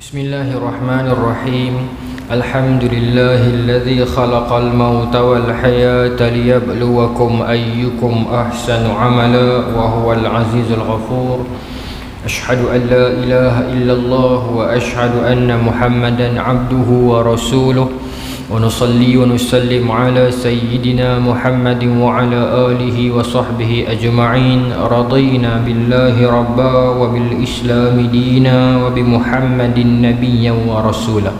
Bismillahirrahmanirrahim. Alhamdulillahilladzi khalaqal mauta wal hayata liyabluwakum ayyukum ahsanu amala wa huwal azizul ghafur. Ashhadu an la ilaha illallah wa ashhadu anna Muhammadan abduhu wa rasuluh. Wa nusalli wa nusallim ala sayyidina Muhammadin wa ala alihi wa sahbihi ajma'in. Radina billahi rabba wa bil islami dina wa bi Muhammadin nabiyyan wa rasulah.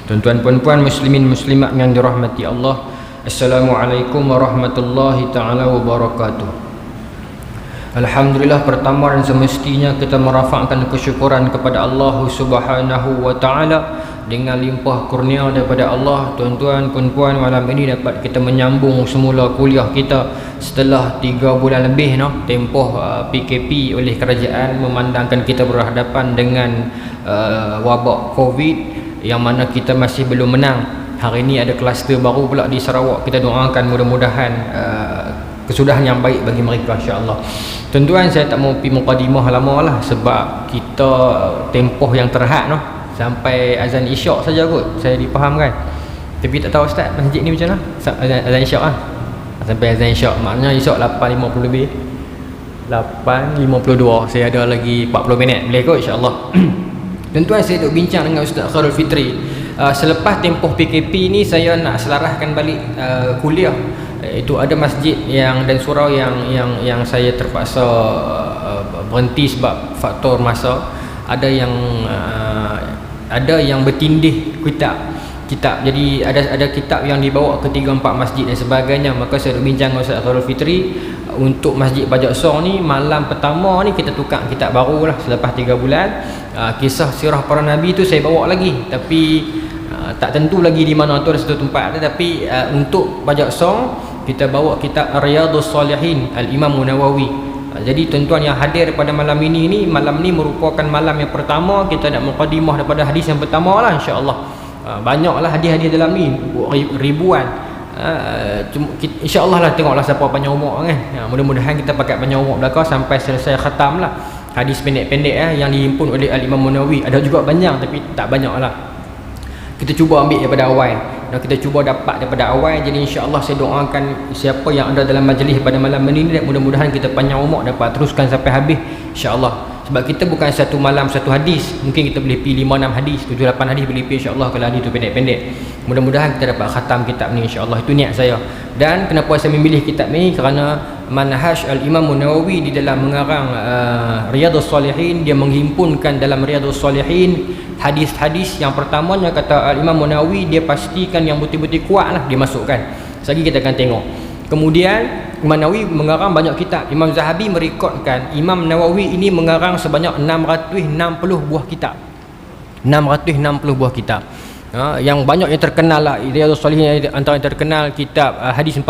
Tuan-tuan puan-puan muslimin muslimat yang dirahmati Allah, Assalamualaikum warahmatullahi taala wabarakatuh. Alhamdulillah, pertama dan semestinya kita merafakkan kesyukuran kepada Allah Subhanahu wa taala dengan limpah kurnia daripada Allah. Tuan-tuan puan-puan, malam ini dapat kita menyambung semula kuliah kita setelah 3 bulan lebih tempoh PKP oleh kerajaan, memandangkan kita berhadapan dengan wabak Covid yang mana kita masih belum menang. Hari ini ada kluster baru pula di Sarawak. Kita doakan mudah-mudahan kesudahan yang baik bagi mereka, insya-Allah. Tuan-tuan, saya tak mau pergi mukadimah lama lah sebab kita tempoh yang terhad sampai azan isyak saja kot, saya difahamkan. Tapi tak tahu ustaz, masjid ni macam mana azan isyak sampai azan isyak, maknanya isyak 8.50 lebih, 8.52, saya ada lagi 40 minit boleh kot, insya-Allah. Tuan-tuan, saya duk bincang dengan Ustaz Khairul Fitri. Selepas tempoh PKP ni saya nak selaraskan balik kuliah. Itu ada masjid dan surau yang saya terpaksa berhenti sebab faktor masa. Ada yang bertindih kitab. Jadi ada kitab yang dibawa ke 3-4 masjid dan sebagainya. Maka saya bincang dengan Ustaz Khairul Fitri, untuk Masjid Bajak Song ni malam pertama ni kita tukar kitab baru lah selepas 3 bulan. Kisah sirah para nabi tu saya bawa lagi, tapi tak tentu lagi di mana tu ada satu tempat. Tetapi untuk Bajak Song kita bawa kitab Riyadhus Salihin Al-Imam Nawawi. Jadi tuan-tuan yang hadir pada malam ini malam ni merupakan malam yang pertama kita nak mukadimah daripada hadis yang pertama lah, insya-Allah. Banyaklah hadis-hadis dalam ni, ribuan. InsyaAllah lah, tengoklah siapa panjang umur kan. Mudah-mudahan kita pakai panjang umur belakang sampai selesai khatam lah. Hadis pendek-pendek yang dihimpun oleh Al-Imam Nawawi. Ada juga banyak tapi tak banyak lah. Kita cuba ambil daripada awal dan kita cuba dapat daripada awal. Jadi insyaAllah saya doakan siapa yang ada dalam majlis pada malam ini, mudah-mudahan kita panjang umur dapat teruskan sampai habis, insyaAllah. Sebab kita bukan satu malam satu hadis, mungkin kita boleh pilih 5-6 hadis, 7-8 hadis boleh pilih, insyaAllah, kalau hadis itu pendek-pendek. Mudah-mudahan kita dapat khatam kitab ni, insyaAllah. Itu niat saya. Dan kenapa saya memilih kitab ni, kerana manhaj Al-Imam Nawawi di dalam mengarang Riyadhus Salihin, dia menghimpunkan dalam Riyadhus Salihin hadis-hadis yang pertamanya kata Al-Imam Nawawi, dia pastikan yang betul-betul kuat lah dia masukkan. Sekali kita akan tengok. Kemudian Imam Nawawi mengarang banyak kitab. Imam Zahabi merekodkan Imam Nawawi ini mengarang sebanyak 660 buah kitab. 660 buah kitab. Yang banyak yang terkenal lah Riyadhus Salihin, antara yang terkenal kitab hadis 40,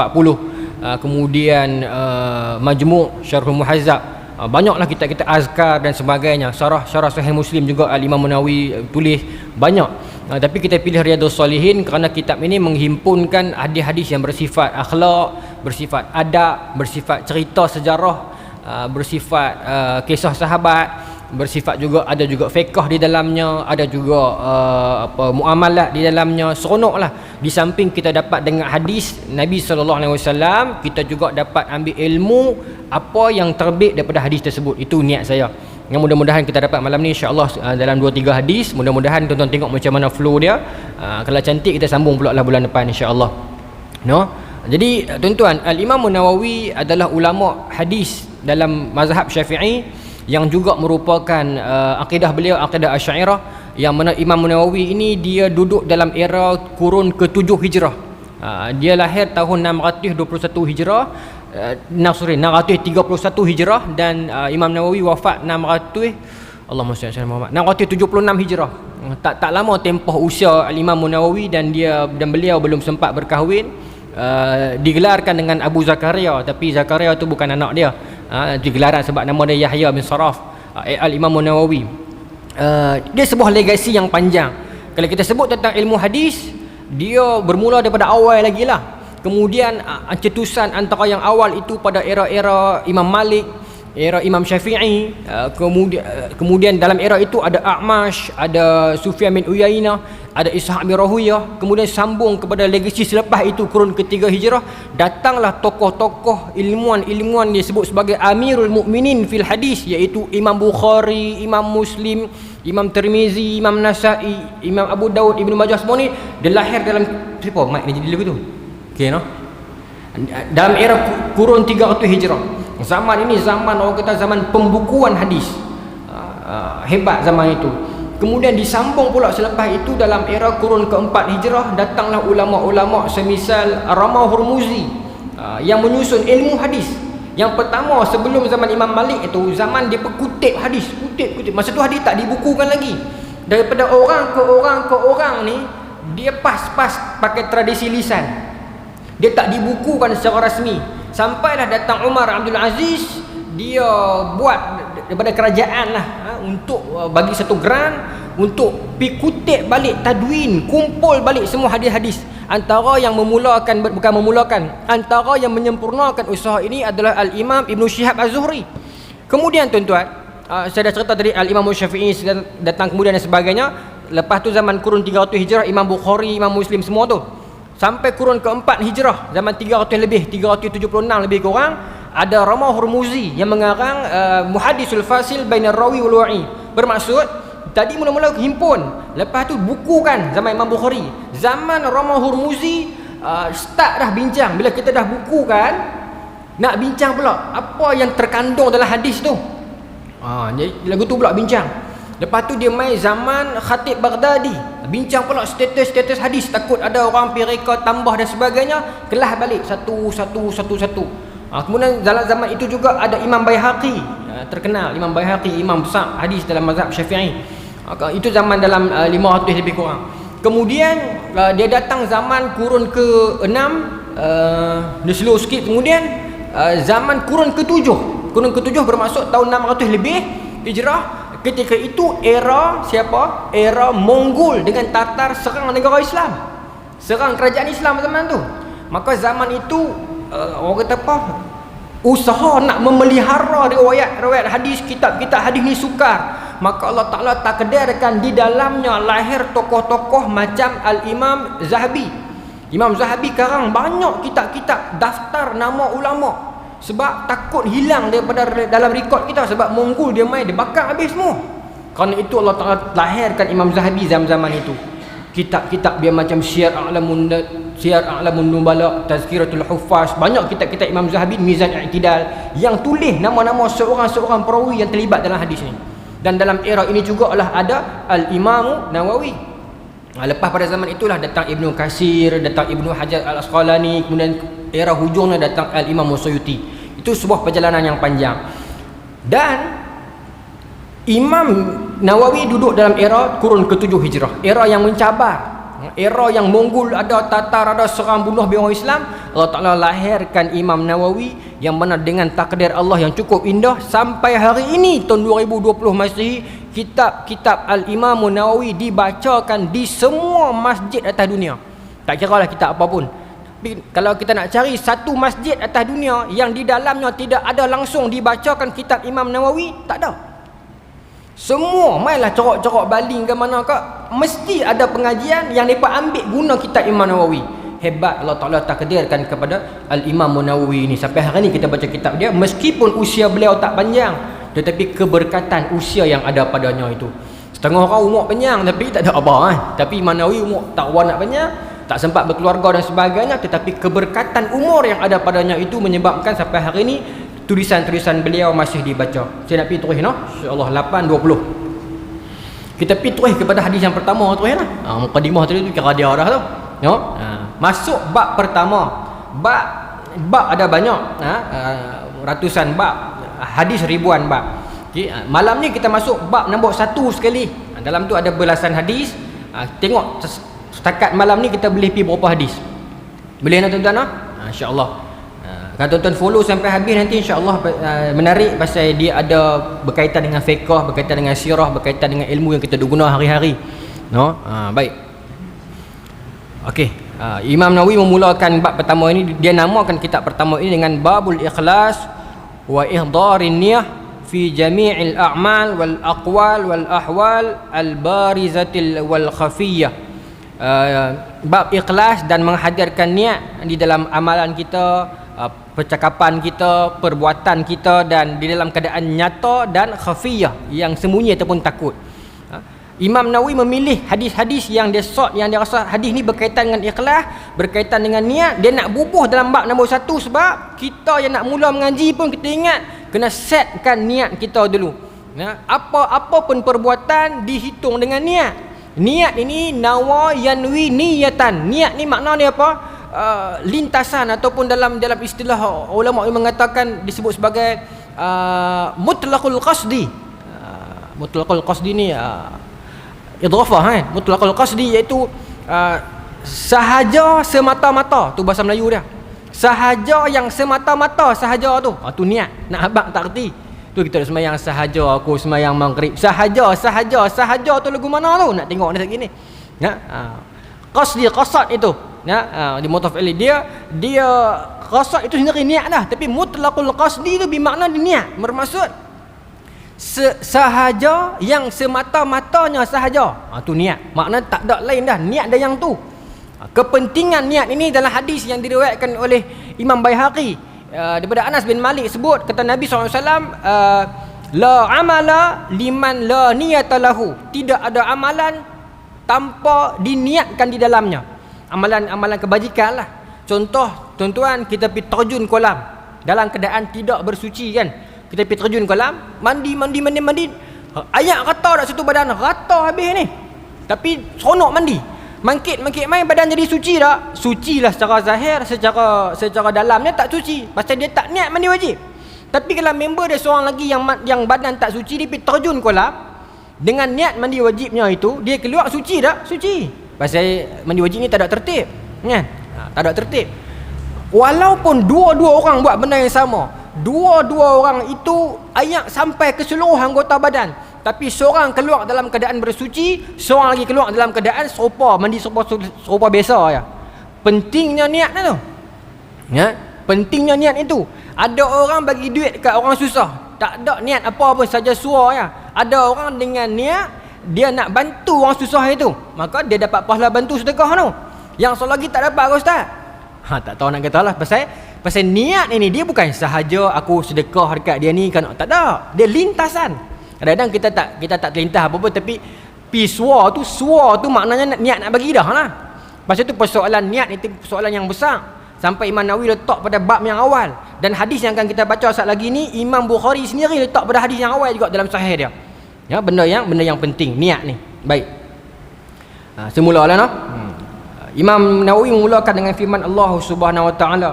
kemudian Majmu' Syarhul Muhazzab, banyaklah kitab-kitab azkar dan sebagainya. Syarah Sahih Muslim juga Al-Imam Nawawi tulis banyak. Tapi kita pilih Riyadhus Salihin kerana kitab ini menghimpunkan hadis-hadis yang bersifat akhlak, bersifat adab, bersifat cerita sejarah, bersifat kisah sahabat, bersifat juga ada juga fiqh di dalamnya, ada juga muamalat di dalamnya. Seronoklah. Di samping kita dapat dengar hadis Nabi sallallahu alaihi wasallam, kita juga dapat ambil ilmu apa yang terbit daripada hadis tersebut. Itu niat saya. Yang mudah-mudahan kita dapat malam ni, insya-Allah, dalam 2-3 hadis. Mudah-mudahan tuan-tuan tengok macam mana flow dia. Kalau cantik kita sambung pula lah bulan depan, insya-Allah. Jadi tuan-tuan, Al-Imam Nawawi adalah ulama hadis dalam mazhab Syafi'i, yang juga merupakan akidah beliau akidah Asy'ariyah, yang mana Imam Nawawi ini dia duduk dalam era kurun ke-7 Hijrah. Dia lahir tahun 621 Hijrah, 631 Hijrah, dan Imam Nawawi wafat 676 Hijrah. Tak lama tempoh usia Imam Nawawi, dan beliau belum sempat berkahwin. Digelarkan dengan Abu Zakaria, tapi Zakaria tu bukan anak dia. Digelaran sebab nama dia Yahya bin Saraf. Al-Imam Nawawi, dia sebuah legasi yang panjang. Kalau kita sebut tentang ilmu hadis, dia bermula daripada awal lagi lah. Kemudian cetusan antara yang awal itu pada era-era Imam Malik, era Imam Syafi'i, kemudian dalam era itu ada A'mash, ada Sufyan bin Uyainah, ada Ishaq bin Rahuyah, kemudian sambung kepada legasi selepas itu kurun ketiga hijrah, datanglah tokoh-tokoh ilmuwan-ilmuwan disebut sebagai Amirul Mukminin fil hadis, iaitu Imam Bukhari, Imam Muslim, Imam Tirmizi, Imam Nasa'i, Imam Abu Daud, Ibnu Majah, semua ni dia lahir dalam siapa mic ni jadi lagu tu. Okey no. Dalam era kurun 300 hijrah. Zaman ini zaman orang kata zaman pembukuan hadis. Hebat zaman itu. Kemudian disambung pula selepas itu dalam era kurun keempat hijrah, datanglah ulama-ulama semisal Ramah Hurmuzi yang menyusun ilmu hadis. Yang pertama sebelum zaman Imam Malik itu, zaman dia kutip hadis, kutip. Masa tu hadis tak dibukukan lagi. Daripada orang ke orang ni, dia pas-pas pakai tradisi lisan. Dia tak dibukukan secara rasmi. Sampailah datang Umar Abdul Aziz, dia buat daripada kerajaan lah untuk bagi satu grant untuk pi kutip balik tadwin, kumpul balik semua hadis-hadis. Antara yang antara yang menyempurnakan usaha ini adalah Al-Imam Ibn Shihab Az-Zuhri. Kemudian tuan-tuan, saya dah cerita tadi Al-Imam Syafi'i datang kemudian dan sebagainya. Lepas tu zaman kurun 300 hijrah, Imam Bukhari, Imam Muslim, semua tu. Sampai kurun keempat hijrah, zaman 300 lebih, 376 lebih kurang, ada Ramah Hurmuzi yang mengarang Muhaddisul Fasil Bainar Rawi wal Wa'i. Bermaksud tadi mula-mula himpun, lepas tu bukukan zaman Imam Bukhari. Zaman Ramah Hurmuzi start dah bincang. Bila kita dah bukukan, nak bincang pula apa yang terkandung dalam hadis tu. Jadi lagu tu pula bincang. Lepas tu dia mai zaman Khatib Baghdadi, bincang pula status hadis, takut ada orang pereka tambah dan sebagainya, kelas balik satu. Kemudian dalam zaman itu juga ada Imam Baihaqi, terkenal Imam Baihaqi, imam besar hadis dalam mazhab Syafi'i. Itu zaman dalam 500 lebih kurang. Kemudian dia datang zaman kurun ke-6, dia slow sikit. Kemudian zaman kurun ke-7. Kurun ke-7 bermaksud tahun 600 lebih hijrah. Ketika itu era siapa? Era Mongol dengan Tatar serang negara Islam, serang kerajaan Islam zaman tu. Maka zaman itu orang kata apa, usaha nak memelihara riwayat hadis, kitab-kitab hadis ni sukar. Maka Allah Ta'ala takdirkan di dalamnya lahir tokoh-tokoh macam Al-Imam Zahabi. Imam Zahabi karang banyak kitab-kitab, daftar nama ulama. Sebab takut hilang daripada dalam rekod kita, sebab Mongol dia main, dia bakar habis semua. Kerana itu Allah Ta'ala lahirkan Imam Zahabi zaman-zaman itu. Kitab-kitab dia macam Syiar A'lamun Nubala, Tazkiratul Huffaz, banyak kitab-kitab Imam Zahabi, Mizan I'tidal, yang tulis nama-nama seorang-seorang perawi yang terlibat dalam hadis ni. Dan dalam era ini juga ada Al-Imam Nawawi. Lepas pada zaman itulah datang Ibnu Katsir, datang Ibnu Hajar Al-Asqalani, kemudian era hujungnya datang Al-Imam Suyuti. Itu sebuah perjalanan yang panjang. Dan Imam Nawawi duduk dalam era kurun ke-7 hijrah, era yang mencabar, era yang Mongol ada, Tatar ada, serang bunuh orang Islam. Allah Ta'ala lahirkan Imam Nawawi yang mana dengan takdir Allah yang cukup indah, sampai hari ini tahun 2020 Masehi, kitab-kitab Al-Imam Nawawi dibacakan di semua masjid atas dunia. Tak kira lah kitab apa pun. Tapi kalau kita nak cari satu masjid atas dunia yang di dalamnya tidak ada langsung dibacakan kitab Imam Nawawi, tak ada. Semua mainlah corok-corok baling ke mana kak, mesti ada pengajian yang mereka ambil guna kitab Imam Nawawi. Hebat Allah Ta'ala takdirkan kepada Al-Imam Nawawi ini. Sampai hari ini kita baca kitab dia, meskipun usia beliau tak panjang, tetapi keberkatan usia yang ada padanya itu. Setengah orang umur panjang tapi tak ada apa kan. Tapi Imam Nawawi umur tak nak panjang, tak sempat berkeluarga dan sebagainya, tetapi keberkatan umur yang ada padanya itu menyebabkan sampai hari ini tulisan-tulisan beliau masih dibaca. Saya nak pergi terus insya-Allah 8.20. Kita pergi terus kepada hadis yang pertama terus lah. Mukadimah tadi tu kira dia dah tu. Masuk bab pertama. Bab ada banyak, ratusan bab, hadis ribuan bab. Okay. Malam ni kita masuk bab nombor 1 sekali. Dalam tu ada belasan hadis. Tengok setakat malam ni kita boleh pergi berapa hadis. Boleh nak tuan-tuan? Insya-Allah. Kalau tuan-tuan follow sampai habis nanti insya-Allah menarik, pasal dia ada berkaitan dengan fiqh, berkaitan dengan sirah, berkaitan dengan ilmu yang kita guna hari-hari. Baik. Okey. Imam Nawawi memulakan bab pertama ini, dia namakan kitab pertama ini dengan Babul Ikhlas wa ihdarin niyah fi jami'il a'mal wal aqwal wal ahwal al barizatil wal khafiyah. Bab ikhlas dan menghadirkan niat di dalam amalan kita, percakapan kita, perbuatan kita, dan di dalam keadaan nyata dan khafiyah, yang sembunyi ataupun takut. Imam Nawawi memilih hadis-hadis yang dia sort, yang dia rasa hadis ni berkaitan dengan ikhlas, berkaitan dengan niat. Dia nak bubuh dalam bab nombor 1 sebab kita yang nak mula mengaji pun kita ingat kena setkan niat kita dulu. Apa pun perbuatan dihitung dengan niat. Niat ini nawa yanwi niyatan. Niat ni makna dia apa? Lintasan, ataupun dalam istilah ulama yang mengatakan disebut sebagai mutlaqul qasdi. Mutlaqul qasdi ni idghafah kan. Mutlaqul qasdi iaitu sahaja semata-mata, tu bahasa Melayu dia. Sahaja yang semata-mata sahaja tu. Tu niat. Nak abang tak reti. Tu kita nak sembahyang sahaja, aku sembahyang maghrib sahaja tu lagu mana tu? Nak tengok ni segini. Qasdi, qasad itu. Di mutaf ili dia qasad itu sendiri niat dah, tapi mutlaqul qasdi tu bermakna dia niat, bermaksud sahaja yang semata-matanya sahaja. Tu niat. Makna tak ada lain dah, niat dah yang tu. Kepentingan niat ini dalam hadis yang diriwayatkan oleh Imam Baihaqi daripada Anas bin Malik sebut, kata Nabi SAW, la amala liman la niyata lahu. Tidak ada amalan tanpa diniatkan di dalamnya. Amalan kebajikan lah. Contoh, tuan-tuan, kita pergi terjun kolam dalam keadaan tidak bersuci kan. Kita pergi terjun kolam, mandi. Ayak rata dak situ badan, rata habis ni. Tapi seronok mandi. Mangkit main badan jadi suci tak? Suci lah secara zahir, secara dalamnya tak suci. Pasal dia tak niat mandi wajib. Tapi kalau member dia seorang lagi yang badan tak suci, dia pergi terjun kolam dengan niat mandi wajibnya itu, dia keluar suci tak? Suci. Pasal mandi wajib ni tak ada tertib, kan? Tak ada tertib. Walaupun dua-dua orang buat benda yang sama, dua-dua orang itu ayak sampai ke seluruh anggota badan, tapi seorang keluar dalam keadaan bersuci, seorang lagi keluar dalam keadaan serupa, mandi serupa biasa ya. Pentingnya niat tu. Ya, pentingnya niat itu. Ada orang bagi duit kat orang susah, tak ada niat apa pun, saja suar ya. Ada orang dengan niat dia nak bantu orang susah itu, maka dia dapat pahala bantu sedekah tu. Yang seorang lagi tak dapat ke ustaz? Tak tahu nak kata lah. Pasal niat ini dia bukan sahaja aku sedekah dekat dia ni kan, tak ada. Dia lintasan. Kadang-kadang kita tak terlintas apa-apa, tapi suar tu maknanya niat nak bagi dah lah. Pasal tu persoalan niat itu persoalan yang besar, sampai Imam Nawawi letak pada bab yang awal. Dan hadis yang akan kita baca saat lagi ni, Imam Bukhari sendiri letak pada hadis yang awal juga dalam sahih dia. Ya, benda yang penting, niat ni. Baik. Semula lah no. Imam Nawawi memulakan dengan firman Allah Subhanahu Wa Taala.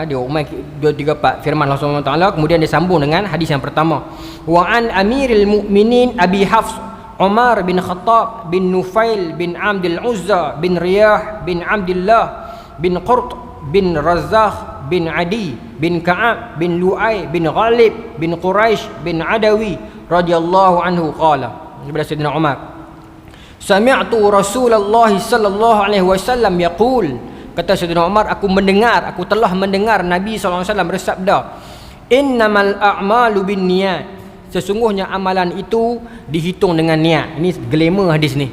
Dia umai 2-3 firman Allah Subhanahu Wa Taala, kemudian dia sambung dengan hadis yang pertama. Wa an Amiril Mukminin Abi Hafs Umar bin Khattab bin Nufail bin Abdul Uzza bin Riyah bin Abdullah bin Qurt bin Razakh bin Adi bin Ka'ab bin Lu'ay bin Ghalib bin Quraisy bin Adawi radhiyallahu anhu qala. Daripada Sayyidina Umar, sami'tu Rasulullah sallallahu alaihi wasallam yaqul, kata Sayyidina Umar, aku telah mendengar Nabi SAW bersabda, innamal a'malu binniyat, sesungguhnya amalan itu dihitung dengan niat. Ini glamour hadis ni,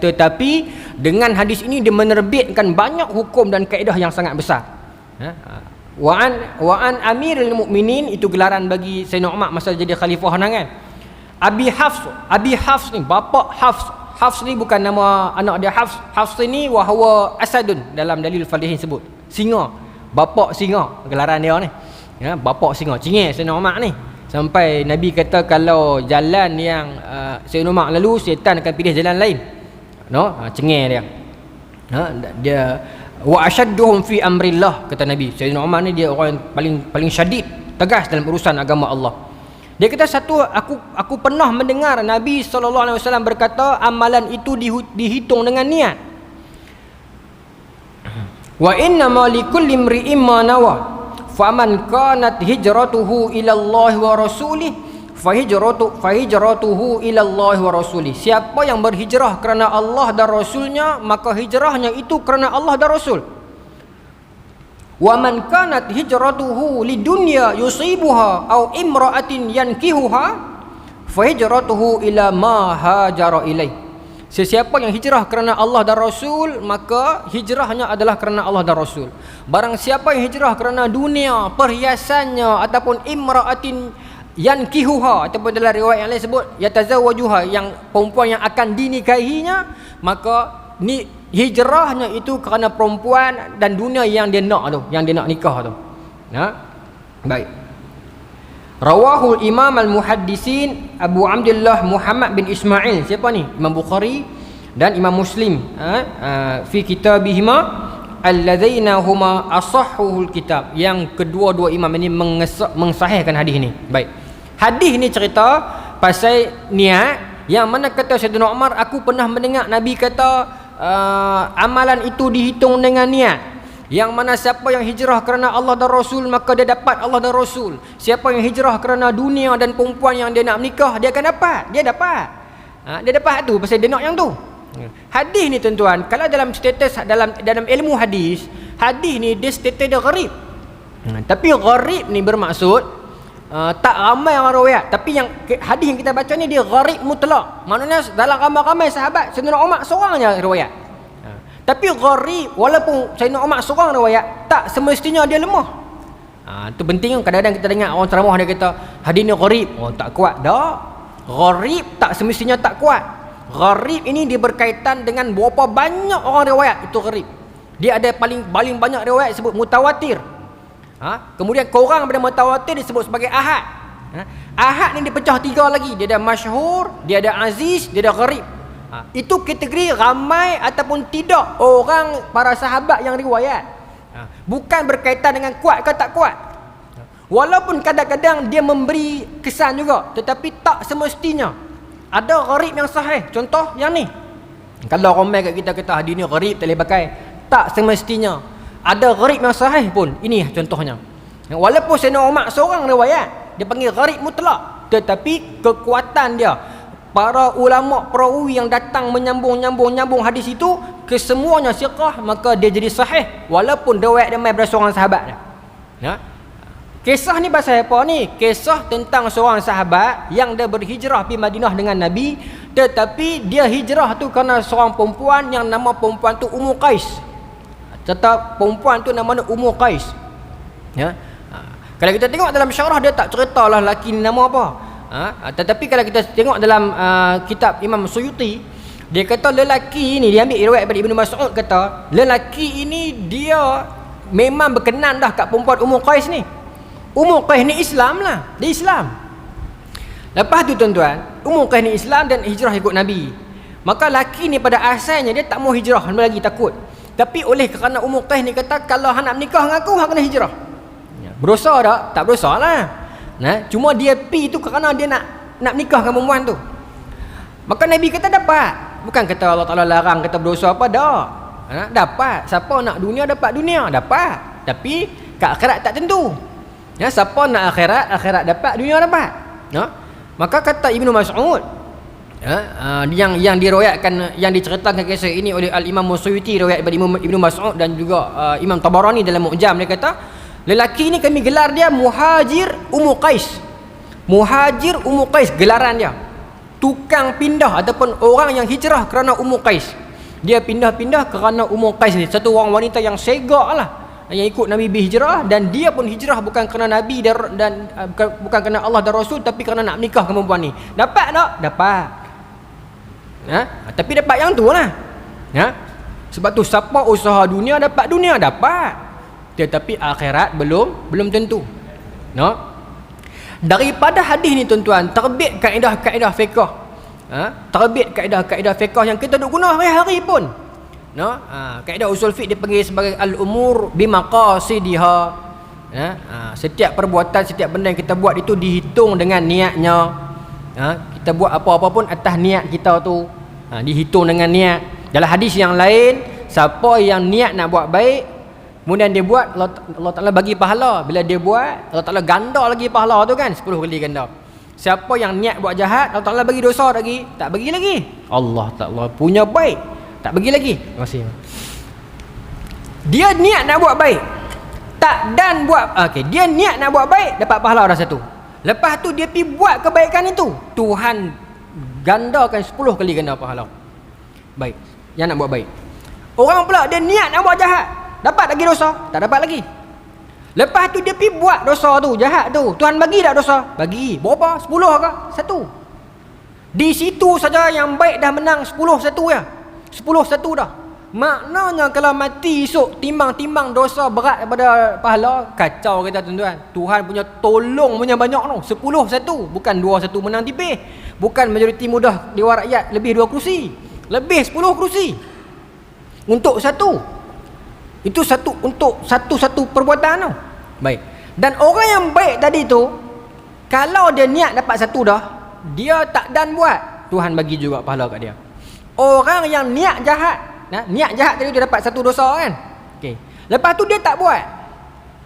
tetapi dengan hadis ini dia menerbitkan banyak hukum dan kaedah yang sangat besar. Wa an Amirul Mukminin, itu gelaran bagi Sayyidina Umar masa jadi khalifah kan. Abi Hafs ni bapa Hafs ni bukan nama anak dia Hafs. Hafs ni wahwa asadun, dalam dalil Falihin sebut singa, bapa singa, gelaran dia ni. Ya, bapa singa, cingir Sayyidina Umar ni. Sampai Nabi kata kalau jalan yang Sayyidina Umar lalu, syaitan akan pilih jalan lain. Cengir dia. Dia wa ashadduhum fi amrillah, kata Nabi. Sayyidina Umar ni dia orang yang paling syadid, tegas dalam urusan agama Allah. Dia kata, aku pernah mendengar Nabi SAW berkata, amalan itu dihitung dengan niat. Wa innama likulli imri'in ma nawa, faman kanat hijratuhu ila Allah wa rasulih fahijratuhu ila Allah wa rasulih. Siapa yang berhijrah kerana Allah dan Rasulnya, maka hijrahnya itu kerana Allah dan Rasul. wa man kanat hijratuhu lidunya yusibuha aw imra'atin yankihuha fa hijratuhu ila ma hajara ilaih. Sesiapa yang hijrah kerana Allah dan Rasul, maka hijrahnya adalah kerana Allah dan Rasul. Barang siapa yang hijrah kerana dunia, perhiasannya, ataupun imra'atin yankihuha, ataupun dalam riwayat yang lain sebut yatazawwajuha, yang perempuan yang akan dinikahinya, maka ni hijrahnya itu kerana perempuan dan dunia yang dia nak tu, yang dia nak nikah tu. Baik. Rawahul Imam al-Muhaddisin Abu Abdullah Muhammad bin Ismail. Siapa ni? Imam Bukhari dan Imam Muslim fi kitabihima alladzaina huma asahhul kitab. Yang kedua-dua imam ini mensahihkan hadis ni. Baik. Hadis ni cerita pasal niat, yang mana kata Sayyidina Umar, aku pernah mendengar Nabi kata amalan itu dihitung dengan niat. Yang mana siapa yang hijrah kerana Allah dan Rasul, maka dia dapat Allah dan Rasul. Siapa yang hijrah kerana dunia dan perempuan yang dia nak menikah, dia akan dapat. Dia dapat. Dia dapat tu pasal dia nak yang tu. Hadis ni tuan-tuan, kalau dalam status dalam ilmu hadis ni dia status dia gharib. Tapi gharib ni bermaksud tak ramai orang riwayat. Tapi yang hadis yang kita baca ni dia gharib mutlak. Maknanya dalam ramai-ramai sahabat Sayyidina Umar seorangnya riwayat. Tapi gharib, walaupun Sayyidina Umar seorang riwayat, tak semestinya dia lemah. Itu penting. Kadang-kadang kita dengar orang ceramah dia kata hadis ni gharib, tak kuat. Dah, gharib tak semestinya tak kuat. Gharib ini dia berkaitan dengan berapa banyak orang riwayat itu gharib. Dia ada paling banyak riwayat disebut mutawatir. Kemudian kurang daripada mutawatir disebut sebagai ahad. Ahad ni dipecah 3 lagi. Dia ada masyhur, dia ada aziz, dia ada gharib. Itu kategori ramai ataupun tidak orang para sahabat yang riwayat. Bukan berkaitan dengan kuat ke tak kuat. Walaupun kadang-kadang dia memberi kesan juga, tetapi tak semestinya. Ada gharib yang sahih. Contoh yang ni. Kalau ramai kat kita kata hadis ni gharib, tak boleh pakai. Tak semestinya. Ada gharib yang sahih pun. Ini contohnya. Walaupun Sayyidina Umar seorang riwayat, dia panggil gharib mutlak, tetapi kekuatan dia, para ulama perawi yang datang menyambung hadis itu kesemuanya siqah, maka dia jadi sahih walaupun riwayat dia mai daripada seorang sahabat dia. Kisah ni pasal apa ni? Kisah tentang seorang sahabat yang dia berhijrah pergi Madinah dengan Nabi, tetapi dia hijrah tu kerana seorang perempuan yang nama perempuan tu Ummu Qais. Serta perempuan tu namanya Ummu Qais. Kalau kita tengok dalam syarah, dia tak ceritalah lelaki ni nama apa. Tetapi kalau kita tengok dalam kitab Imam Suyuti, dia kata lelaki ini, dia ambil riwayat daripada Ibnu Mas'ud, kata lelaki ini dia memang berkenan dah kat perempuan Ummu Qais ni. Ummu Qais ni Islam lah, dia Islam. Lepas tu tuan-tuan, Ummu Qais ni Islam dan hijrah ikut Nabi. Maka lelaki ni pada asalnya dia tak mau hijrah, lagi takut. Tapi oleh kerana Ummu Qais ni kata kalau hang nak menikah dengan aku, hang kena hijrah. Berdosa tak? Tak berdosa lah. Cuma dia pi tu kerana dia nak nikah dengan perempuan tu. Maka Nabi kata dapat. Bukan kata Allah Ta'ala larang, kata berdosa apa, dah. Dapat. Siapa nak dunia dapat dunia, dapat. Tapi kat akhirat tak tentu. Siapa nak akhirat dapat, dunia dapat. Maka kata Ibnu Mas'ud, yang diriwayatkan, yang diceritakan kisah ini oleh Al-Imam Suyuti, riwayat daripada Ibnu Mas'ud dan juga Imam Tabarani dalam Mu'jam, dia kata lelaki ni kami gelar dia Muhajir Ummu Qais. Muhajir Ummu Qais gelaran dia. Tukang pindah ataupun orang yang hijrah kerana Ummu Qais. Dia pindah-pindah kerana Ummu Qais ni. Satu orang wanita yang segak lah, yang ikut Nabi berhijrah, dan dia pun hijrah bukan kerana Nabi dan bukan kerana Allah dan Rasul, tapi kerana nak menikah dengan perempuan ni. Dapat tak? Dapat. Tapi dapat yang tu lah. Sebab tu siapa usaha dunia dapat dunia, dapat. Tetapi akhirat belum tentu. Daripada hadis ni tuan-tuan, terbit kaedah-kaedah fiqh. Terbit kaedah-kaedah fiqh yang kita duk guna hari-hari pun. Kaedah usul fiqh dipanggil sebagai al-umur bimaqasidiha. Setiap perbuatan, setiap benda yang kita buat itu dihitung dengan niatnya. Kita buat apa-apa pun atas niat kita tu, dihitung dengan niat. Dalam hadis yang lain, siapa yang niat nak buat baik, kemudian dia buat, Allah Ta'ala bagi pahala. Bila dia buat, Allah Ta'ala ganda lagi pahala tu kan, 10 kali ganda. Siapa yang niat buat jahat, Allah Ta'ala bagi dosa lagi, tak bagi lagi. Allah Ta'ala punya baik, tak bagi lagi. Terima kasih. Dia niat nak buat baik, tak dan buat, okey, dia niat nak buat baik, dapat pahala dah satu. Lepas tu dia pergi buat kebaikan itu, Tuhan gandakan 10 kali ganda pahala. Baik, yang nak buat baik. Orang pula dia niat nak buat jahat, dapat lagi dosa? Tak dapat lagi. Lepas tu dia pergi buat dosa tu, jahat tu, Tuhan bagi tak dosa? Bagi. Berapa? 10 ke? 1. Di situ saja yang baik dah menang 10-1 ya. 10-1 dah. Maknanya kalau mati esok timbang-timbang dosa berat daripada pahala, kacau kita tuan-tuan. Tuhan punya tolong punya banyak tu. 10-1, bukan 2-1 menang tipis. Bukan majoriti mudah Dewan Rakyat lebih 2 kerusi. Lebih 10 kerusi. Untuk satu. Itu satu untuk satu-satu perbuatan tu. Baik. Dan orang yang baik tadi tu, kalau dia niat dapat satu dah, dia tak dan buat, Tuhan bagi juga pahala kat dia. Orang yang niat jahat, niat jahat tadi dia dapat satu dosa kan. Okey. Lepas tu dia tak buat.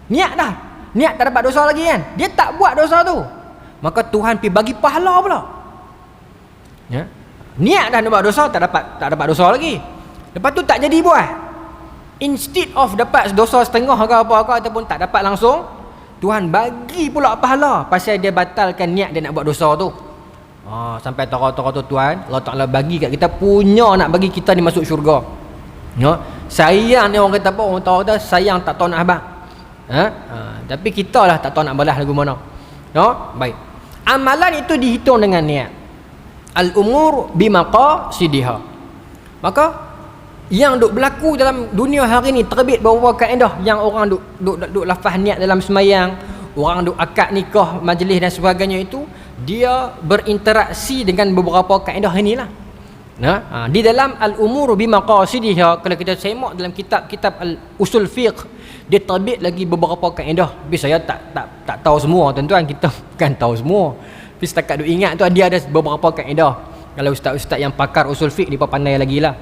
Niat dah. Niat tak dapat dosa lagi kan. Dia tak buat dosa tu. Maka Tuhan pergi bagi pahala pula. Ya. Niat dah nak buat dosa, tak dapat dosa lagi. Lepas tu tak jadi buat. Instead of dapat dosa setengah ke apa-apa ataupun tak dapat langsung, Tuhan bagi pula pahala pasal dia batalkan niat dia nak buat dosa tu. Sampai tara-tara tu Tuhan Allah Ta'ala bagi kat kita, punya nak bagi kita ni masuk syurga. Ya, sayang ni orang kata apa? Orang tahu kata sayang tak tahu nak abang. Tapi kita lah tak tahu nak balas lagu mana. Ya, baik. Amalan itu dihitung dengan niat. Al-umur bimaqasidiha. Maka yang duk berlaku dalam dunia hari ni, terbit beberapa kaedah yang orang duk lafaz niat dalam semayang, orang duk akad nikah, majlis dan sebagainya itu, dia berinteraksi dengan beberapa kaedah inilah. Di dalam al-umur bimaqasidiha, kalau kita semak dalam kitab-kitab al-usul fiqh, dia terbit lagi beberapa kaedah. Tapi saya tak tahu semua tuan-tuan, kita bukan tahu semua. Tapi setakat duk ingat tu dia ada beberapa kaedah. Kalau ustaz-ustaz yang pakar usul fiqh dia pandai lagi lah.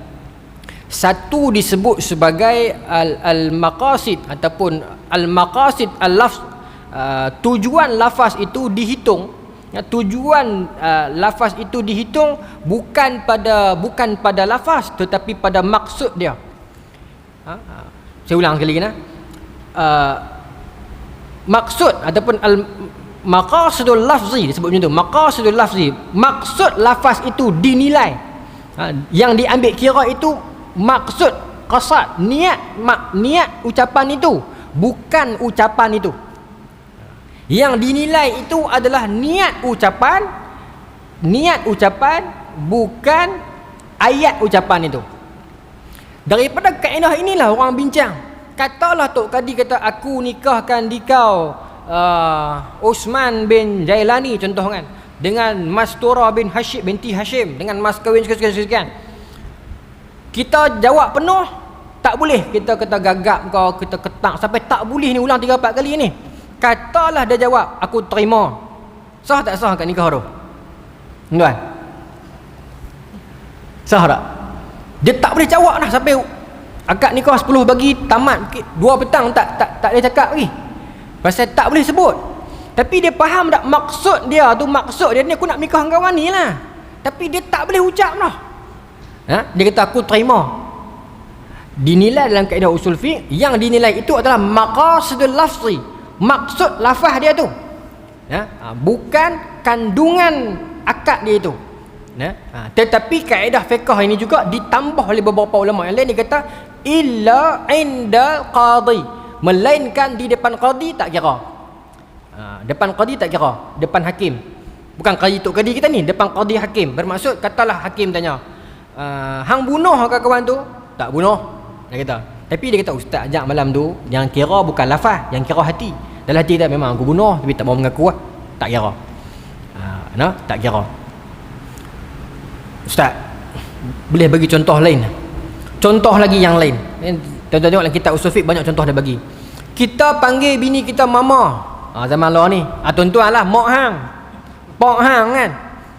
Satu disebut sebagai al-maqasid ataupun al-maqasid al-lafz. Tujuan lafaz itu dihitung. Tujuan lafaz itu dihitung bukan pada lafaz tetapi pada maksud dia. Saya ulang sekali maksud ataupun maqasidul lafzi disebut macam tu. Maqasidul lafzi, maksud lafaz itu dinilai. Yang diambil kira itu maksud, qasad, niat ucapan itu, bukan ucapan itu. Yang dinilai itu adalah niat ucapan, bukan ayat ucapan itu. Daripada kaedah inilah orang bincang. Katalah Tok Kadi kata, aku nikahkan dikau Osman bin Jailani contoh kan, dengan Mastura binti Hashim, dengan mas kahwin sekian. Kita jawab penuh, tak boleh. Kita kata gagap kau, kita ketak sampai tak boleh ni, ulang 3-4 kali ni. Katalah dia jawab, aku terima. Sah tak sah kat nikah tu? Tuan, sah tak? Dia tak boleh jawab dah sampai akad nikah 10 bagi tamat 2 petang tak boleh cakap lagi. Pasal tak boleh sebut. Tapi dia faham tak maksud dia tu, maksud dia ni aku nak nikah dengan kawan ni lah. Tapi dia tak boleh ucap dah. Dia kata aku terima. Dinilai dalam kaedah usul fiqh, yang dinilai itu adalah maqasidul lafzi, maksud lafaz dia tu, bukan kandungan akad dia itu. Tetapi kaedah fiqh ini juga ditambah oleh beberapa ulama yang lain. Dia kata illa indal qadi, melainkan di depan qadi tak kira. Depan qadi tak kira, depan hakim. Bukan qadi Tok Kadi kita ni, depan qadi hakim. Bermaksud katalah hakim tanya, hang bunuh ke kawan tu? Tak bunuh, dia kata. Tapi dia kata ustaz ajak malam tu yang kira bukan lafaz, yang kira hati. Dalam hati dia memang aku bunuh tapi tak mau mengaku lah. Tak kira. Tak kira. Ustaz, boleh bagi contoh lain? Contoh lagi yang lain. Tuan-tuan tengok dalam kitab usul fiqh banyak contoh dia bagi. Kita panggil bini kita mama. Zaman law ni. Tuan-tuan lah, mak hang. Pak hang kan.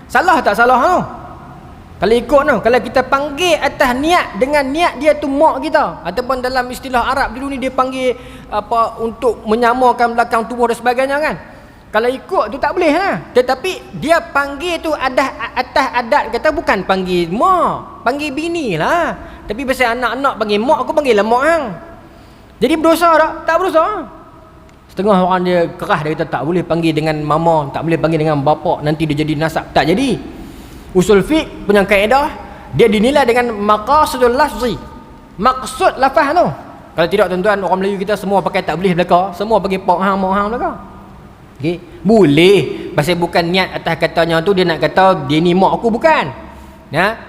Salah tak salah tu? Kalau ikut tu, kalau kita panggil atas niat, dengan niat dia tu mak kita, ataupun dalam istilah Arab dulu ni dia panggil apa untuk menyamakan belakang tubuh dan sebagainya kan. Kalau ikut tu tak boleh lah. Tetapi dia panggil tu atas adat kata, bukan panggil mak, panggil bini lah. Tapi pasal anak-anak panggil mak, aku panggil lah mak hang. Jadi berdosa tak? Tak berdosa. Setengah orang dia kerah, dia kata tak boleh panggil dengan mama, tak boleh panggil dengan bapa, nanti dia jadi nasab. Tak jadi. Usul fiqh punya kaedah, dia dinilai dengan maqasidul lafzi, maksud lafaz tu. Kalau tidak tuan-tuan, orang Melayu kita semua pakai tak boleh belaka, semua bagi pak hang belaka. Okey, boleh. Pasal bukan niat atas katanya tu dia nak kata dia ni mak aku, bukan. Ya.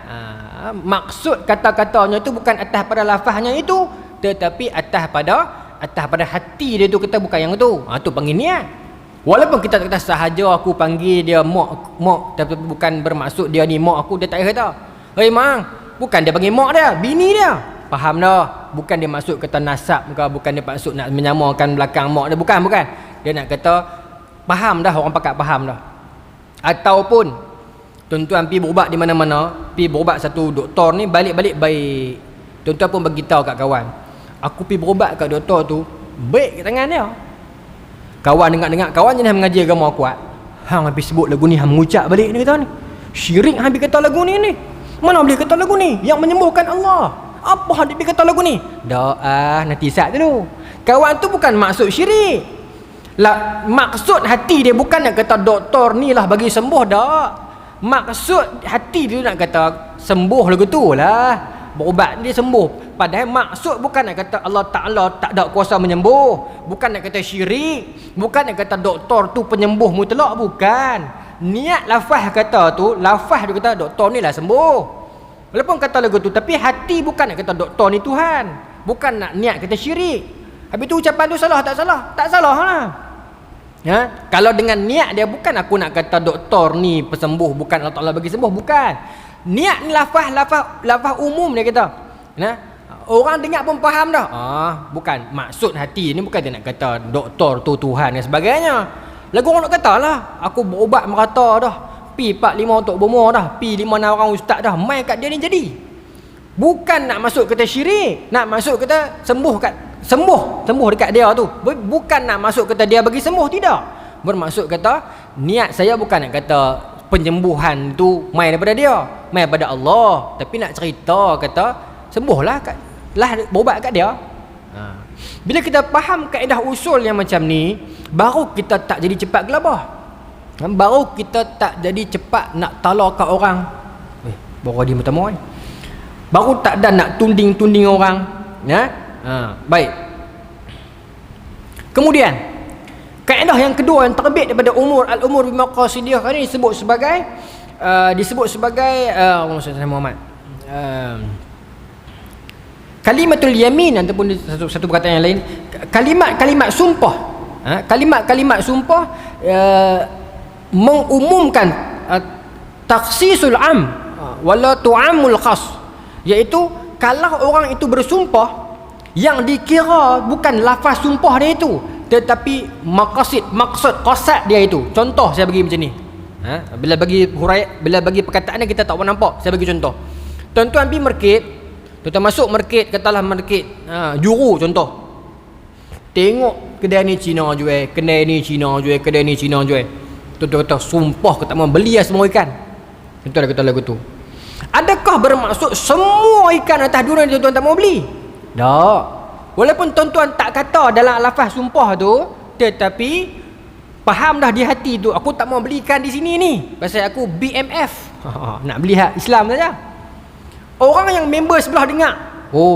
Maksud kata-katanya tu bukan atas pada lafaznya itu, tetapi atas pada hati dia tu, kita bukan yang tu. Tu panggil niat. Walaupun kita kata sahaja aku panggil dia mak, tapi bukan bermaksud dia ni mak aku, dia tak kata, "Hei mang," bukan dia panggil mak dia, bini dia. Faham dah? Bukan dia maksud kata nasab ke, bukan dia maksud nak menyamakan belakang mak dia, bukan. Dia nak kata faham dah, orang pakat faham dah. Ataupun tuan-tuan pergi berubat di mana-mana, pergi berubat satu doktor ni balik-balik baik. Tuan-tuan pun bagi tahu kat kawan, aku pergi berubat kat doktor tu, baik kat tangan dia. Kawan dengar-dengar, kawan jenis mengaji agama kuat. Hang habis sebut lagu ni, hang mengucap balik ni kata ni. Syirik hang habis kata lagu ni. Mana boleh kata lagu ni yang menyembuhkan Allah? Apa hang habis kata lagu ni? Dah nanti sat dulu. Kawan tu bukan maksud syirik. Maksud hati dia bukan nak kata doktor ni lah bagi sembuh, dak. Maksud hati dia nak kata sembuh lagu tu lah, berubat dia sembuh. Padahal maksud bukan nak kata Allah Ta'ala tak ada kuasa menyembuh, bukan nak kata syirik, bukan nak kata doktor tu penyembuh mutlak, bukan. Niat lafaz kata tu, lafaz dia kata doktor ni lah sembuh. Walaupun kata lagu tu, tapi hati bukan nak kata doktor ni Tuhan, bukan nak niat kata syirik. Habis tu ucapan tu salah tak salah? Tak salah lah. Ya? Kalau dengan niat dia, bukan aku nak kata doktor ni pesembuh, bukan Allah Ta'ala bagi sembuh, bukan. Niat ni lafaz umum dia kata. Nah, orang dengar pun faham dah. Bukan maksud hati ni, bukan dia nak kata doktor tu Tuhan dan sebagainya. Lagu orang nak kata lah, aku berubat merata dah, pi 4-5 untuk bomoh dah, pi 5-6 orang ustaz dah, mai kat dia ni jadi. Bukan nak masuk kata syirik, nak masuk kata sembuh dekat dia tu. Bukan nak masuk kata dia bagi sembuh, tidak. Bermaksud kata niat saya bukan nak kata penyembuhan tu mai daripada dia, mai daripada Allah, tapi nak cerita kata sembuhlah berubat kat dia. Bila kita faham kaedah usul yang macam ni, baru kita tak jadi cepat gelabah, baru kita tak jadi cepat nak tala kat orang. Baru dia pertama baru tak ada nak tunding orang, ya. Baik. Kemudian kaedah yang kedua yang terbit daripada al-umur bimaqasidiyah ini disebut sebagai Muhammad kalimatul yamin, ataupun satu perkataan yang lain, kalimat sumpah. Kalimat sumpah mengumumkan takhsisul am wala tu'amul khas, iaitu kalau orang itu bersumpah, yang dikira bukan lafaz sumpah dia itu, tetapi maksud qasad dia itu. Contoh saya bagi macam ni. Bila bagi perkataan ni kita tak nampak, saya bagi contoh. Tuan-tuan pergi market, tuan-tuan masuk market, katalah market Juru contoh. Tengok kedai ni Cina jual, kedai ni Cina jual, kedai ni Cina jual. Tuan-tuan kata sumpah kita mau beli semua ikan. Tuan-tuan kata lagu tu. Adakah bermaksud semua ikan atas dunia ni tuan-tuan tak mau beli? Tak. Walaupun tuan-tuan tak kata dalam lafaz sumpah tu, tetapi faham dah di hati tu, aku tak mau beli ikan di sini ni, pasal aku BMF. Nak beli hak Islam saja. Orang yang member sebelah dengar,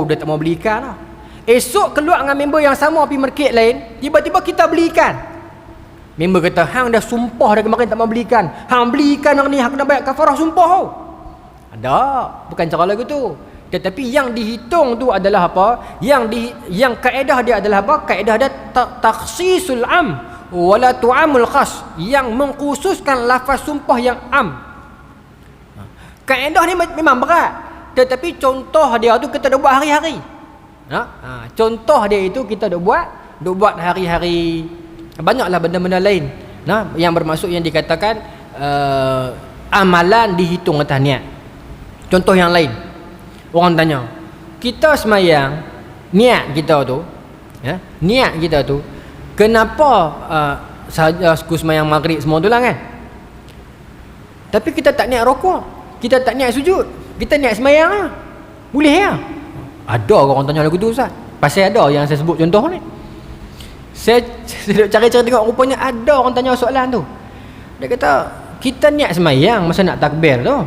dia tak mau beli ikan lah. Esok keluar dengan member yang sama pergi market lain, tiba-tiba kita beli ikan. Member kata, hang dah sumpah dah kemarin tak mau beli ikan, hang beli ikan hari ni, hang kena bayar kafarah sumpah. Ada, bukan cara lagu tu. Tetapi yang dihitung tu adalah apa? Yang kaedah dia adalah apa? Kaedah dia takhsisul am wala tu'amul khas, yang mengkhususkan lafaz sumpah yang am. Kaedah ni memang berat, tetapi contoh dia tu kita dah buat hari-hari. Contoh dia itu kita dah buat hari-hari. Banyaklah benda-benda lain yang bermaksud yang dikatakan amalan dihitung atas niat. Contoh yang lain, orang tanya, kita semayang, niat kita tu kenapa sahaja aku semayang maghrib semua tu lah kan, tapi kita tak niat rokok, kita tak niat sujud, kita niat semayang lah, boleh ya? Ada orang tanya lagu tu Ustaz, pasal ada yang saya sebut contoh ni. Saya cari-cari tengok, rupanya ada orang tanya soalan tu. Dia kata, kita niat semayang masa nak takbir tu,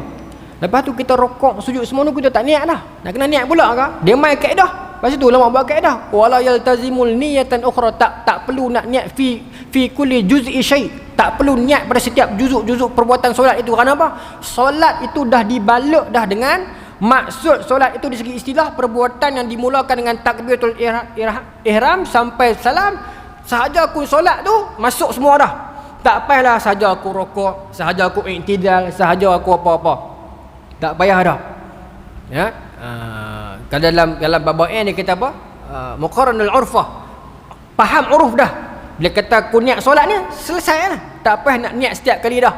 lepas tu kita rokok, sujud semua tu kita tak niat dah. Nak kena niat pula ke? Dia main kaedah. Lepas tu lama buat kaedah. Wala yaltazimul niyatan ukhra, tak perlu nak niat fi kulli juz'i syai'. Tak perlu niat pada setiap juzuk-juzuk perbuatan solat itu. Kerana apa? Solat itu dah dibalut dah dengan maksud. Solat itu di segi istilah perbuatan yang dimulakan dengan takbiratul ihram sampai salam. Sahaja aku solat tu masuk semua dah. Tak payahlah sahaja aku rokok, sahaja aku iktidal, sahaja aku apa-apa. Tak payah dah. Ya. Kalau dalam bab ni dia kata apa? Muqaranul urfah. Faham uruf dah. Bila kata aku niat solat ni, selesai lah. Tak payah nak niat setiap kali dah.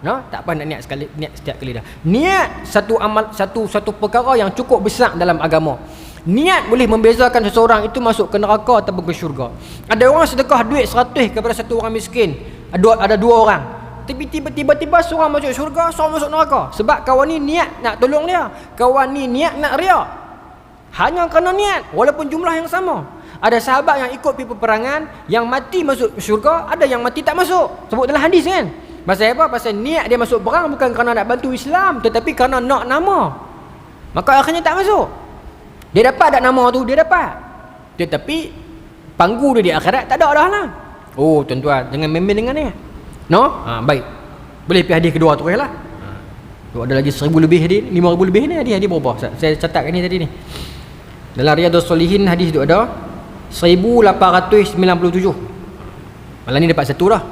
No? Tak payah nak niat setiap kali dah. Niat satu amal, satu perkara yang cukup besar dalam agama. Niat boleh membezakan seseorang itu masuk ke neraka atau ke syurga. Ada orang sedekah duit 100 kepada satu orang miskin. Ada dua orang. Tapi tiba-tiba seorang masuk syurga, seorang masuk neraka. Sebab kawan ni niat nak tolong dia, kawan ni niat nak riak. Hanya kerana niat, walaupun jumlah yang sama. Ada sahabat yang ikut pergi peperangan, yang mati masuk syurga, ada yang mati tak masuk. Sebut dalam hadis kan. Pasal apa? Pasal niat dia masuk perang bukan kerana nak bantu Islam, tetapi kerana nak nama. Maka akhirnya tak masuk. Dia dapat tak nama tu? Dia dapat. Tetapi panggu dia di akhirat tak ada dah lah. Oh tuan-tuan, jangan main-main dengan ni. No? Baik. Boleh pergi hadis kedua tu lah. Tu ada lagi 1000 lebih hadis, 5000 lebih ni hadis berapa? Saya catat ni tadi ni. Dalam Riyadhus Shalihin hadis tu ada 1897. Malam ni dapat satu dah.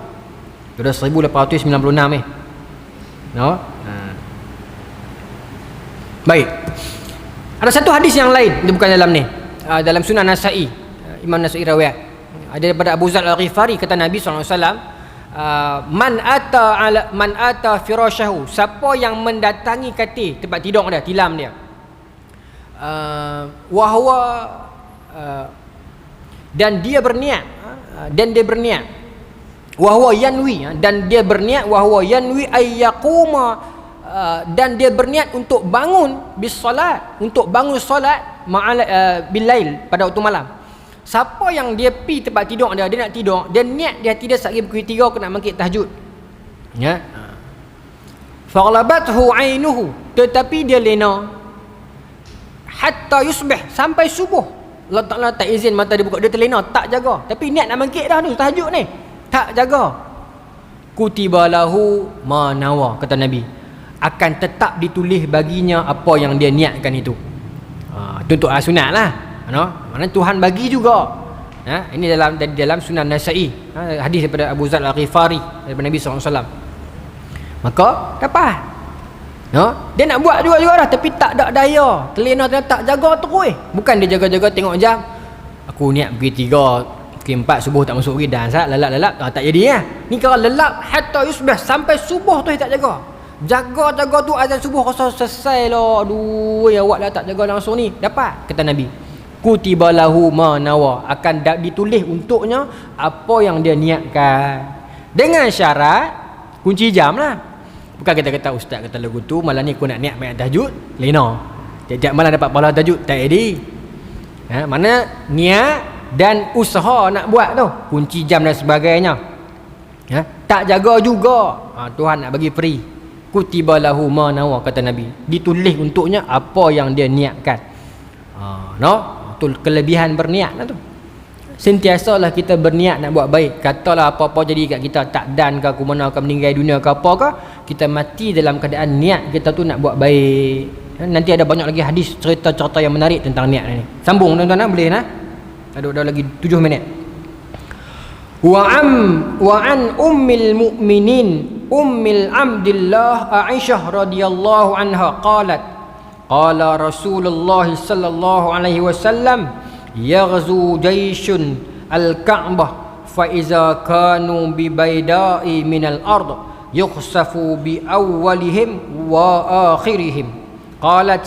Tu dah 1896 ni. No? Baik. Ada satu hadis yang lain, dia bukan dalam ni. Dalam Sunan Nasa'i, Imam Nasa'i riwayat. Ada daripada Abu Zar Al-Ghifari, kata Nabi SAW, man ata firashahu, siapa yang mendatangi katil tempat tidur dia, tilam dia, dan dia berniat wahwa yanwi, dan dia berniat wahwa yanwi ayyaquma, dan dia berniat untuk bangun bis solat, untuk bangun solat bilail, pada waktu malam. Siapa yang dia pi tempat tidur dia nak tidur, dia niat dia tidak sehari pukul 3 aku nak bangkit tahajud, ya, faghlabathu ainuhu, tetapi dia lena hatta yusbih, sampai subuh. Allah Ta'ala tak izin mata dia buka, dia terlena, tak jaga, tapi niat nak bangkit dah tu tahajud ni, tak jaga. Kutiba lahu ma nawa, kata Nabi, akan tetap ditulis baginya apa yang dia niatkan itu. Itu untuk sunat lah, no? Mana Tuhan bagi juga. Ini dalam Sunan Nasa'i, hadis daripada Abu Zar Al-Ghifari daripada Nabi SAW. Maka dapat, no? Dia nak buat juga dah, tapi tak ada daya, terlena tak jaga terus. Bukan dia jaga-jaga tengok jam, aku niat pergi 3, pukul 4 subuh tak masuk pergi, dan lalap tak jadi lah. Ni kalau lelap hatta yusbih, sampai subuh tu dia tak jaga. Jaga tu azan subuh rasa selesai lah. Aduh, ya awak lah tak jaga langsung ni. Dapat, kata Nabi. Kutiba lahu ma nawa, akan ditulis untuknya apa yang dia niatkan. Dengan syarat kunci jam lah. Bukan kata-kata ustaz kata lagu tu malam ni aku nak niat main tahajud, lena. Tiap-tiap malam dapat pahala tahajud, tak jadi. Mana niat dan usaha nak buat tu, kunci jam dan sebagainya. Tak jaga juga, Tuhan nak bagi free. Kutiba lahu ma nawa, kata Nabi, ditulis untuknya apa yang dia niatkan. No, tu kelebihan berniat lah tu. Sentiasalah kita berniat nak buat baik. Katalah apa-apa jadi kat kita, tak dan ke aku mana ke meninggal dunia ke apa ke, kita mati dalam keadaan niat kita tu nak buat baik. Nanti ada banyak lagi hadis, cerita-cerita yang menarik tentang niat ni. Sambung tuan-tuan, boleh nah? Ada lagi 7 minit. Wa an ummil mu'minin ummil Abdillah Aisyah radhiyallahu anha qalat qala Rasulullah sallallahu alaihi wasallam yaghzu jayshun al-Ka'bah fa iza kanu bi bayda'i minal ard yukhsafu bi awwalihim wa akhirihim. Qalat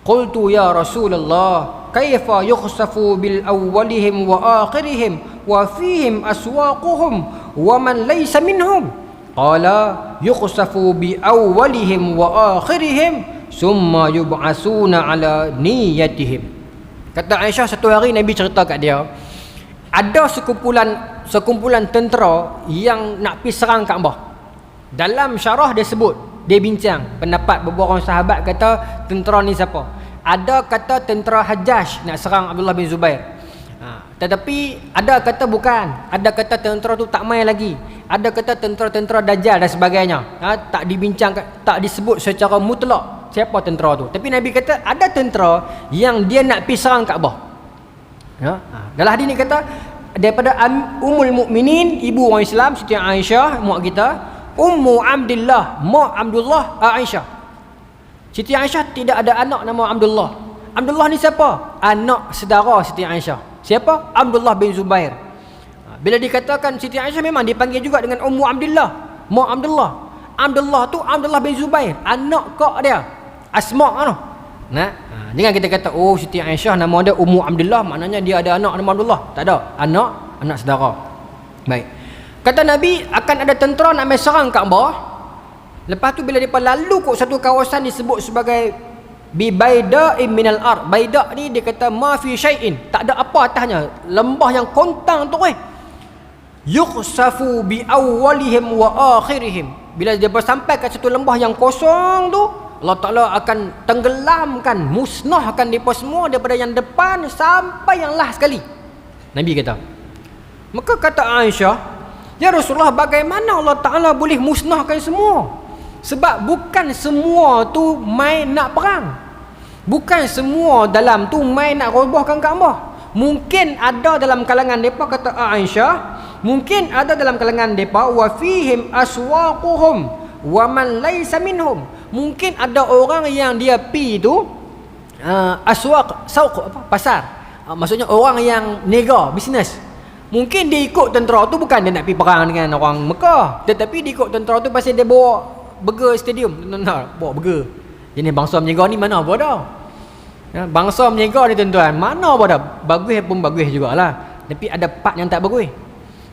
qultu ya Rasulullah kaifa yukhsafu bil awwalihim wa akhirihim wa fihim aswaquhum wa man laysa minhum. Qala yukhsafu bi awwalihim wa akhirihim summa yub'asuna ala niyatihim. Kata Aisyah, satu hari Nabi cerita kat dia, ada sekumpulan tentera yang nak pergi serang Kaabah. Dalam syarah dia sebut, dia bincang pendapat beberapa orang sahabat, kata tentera ni siapa. Ada kata tentera Hajjaj nak serang Abdullah bin Zubair. Tetapi ada kata bukan, ada kata tentera tu tak main lagi, ada kata tentera-tentera Dajjal dan sebagainya. Tak dibincangkan, tak disebut secara mutlak siapa tentera tu. Tapi Nabi kata ada tentera yang dia nak pergi serang Kaabah. Dalam hadis ni kata daripada Ummul Mukminin, ibu orang Islam, Siti Aisyah, mak kita, Ummu Abdullah, mak Abdullah, Aisyah. Siti Aisyah tidak ada anak nama Abdullah. Abdullah ni siapa? Anak saudara Siti Aisyah. Siapa? Abdullah bin Zubair. Bila dikatakan Siti Aisyah, memang dipanggil juga dengan Ummu Abdullah, mak Abdullah. Abdullah tu Abdullah bin Zubair, anak kak dia Asma tu. Jangan kita kata oh Siti Aisyah nama dia Ummu Abdullah, maknanya dia ada anak nama Abdullah. Tak ada, anak saudara. Baik. Kata Nabi akan ada tentera nak mai serang Kaabah. Lepas tu bila depa lalu kat satu kawasan disebut sebagai bi baida'in minal ard. Baida' ni dia kata ma fi syai'in, tak ada apa atasnya, lembah yang kontang tu yukhsafu bi awwalihim wa akhirihim. Bila dia sampai kat satu lembah yang kosong tu, Allah Ta'ala akan tenggelamkan, musnahkan mereka semua daripada yang depan sampai yang last sekali, Nabi kata. Maka kata Aisyah, ya Rasulullah, bagaimana Allah Ta'ala boleh musnahkan semua? Sebab bukan semua tu main nak perang, bukan semua dalam tu main nak robohkan Kaabah. Mungkin ada dalam kalangan mereka, kata Aisyah, mungkin ada dalam kalangan mereka wa fihim aswaquhum wa man laysa minhum. Mungkin ada orang yang dia pi tu aswaq, sauq apa? Pasar. Maksudnya orang yang niaga, bisnes. Mungkin dia ikut tentera tu bukan dia nak pi perang dengan orang Mekah, tetapi dia ikut tentera tu pasal dia bawa burger stadium. Bawa burger. Jenis bangsa menyiaga ni mana apa dah. Bangsa menyiaga ni tuan-tuan, mana apa dah. Bagus pun bagus jugalah, tapi ada part yang tak bagus.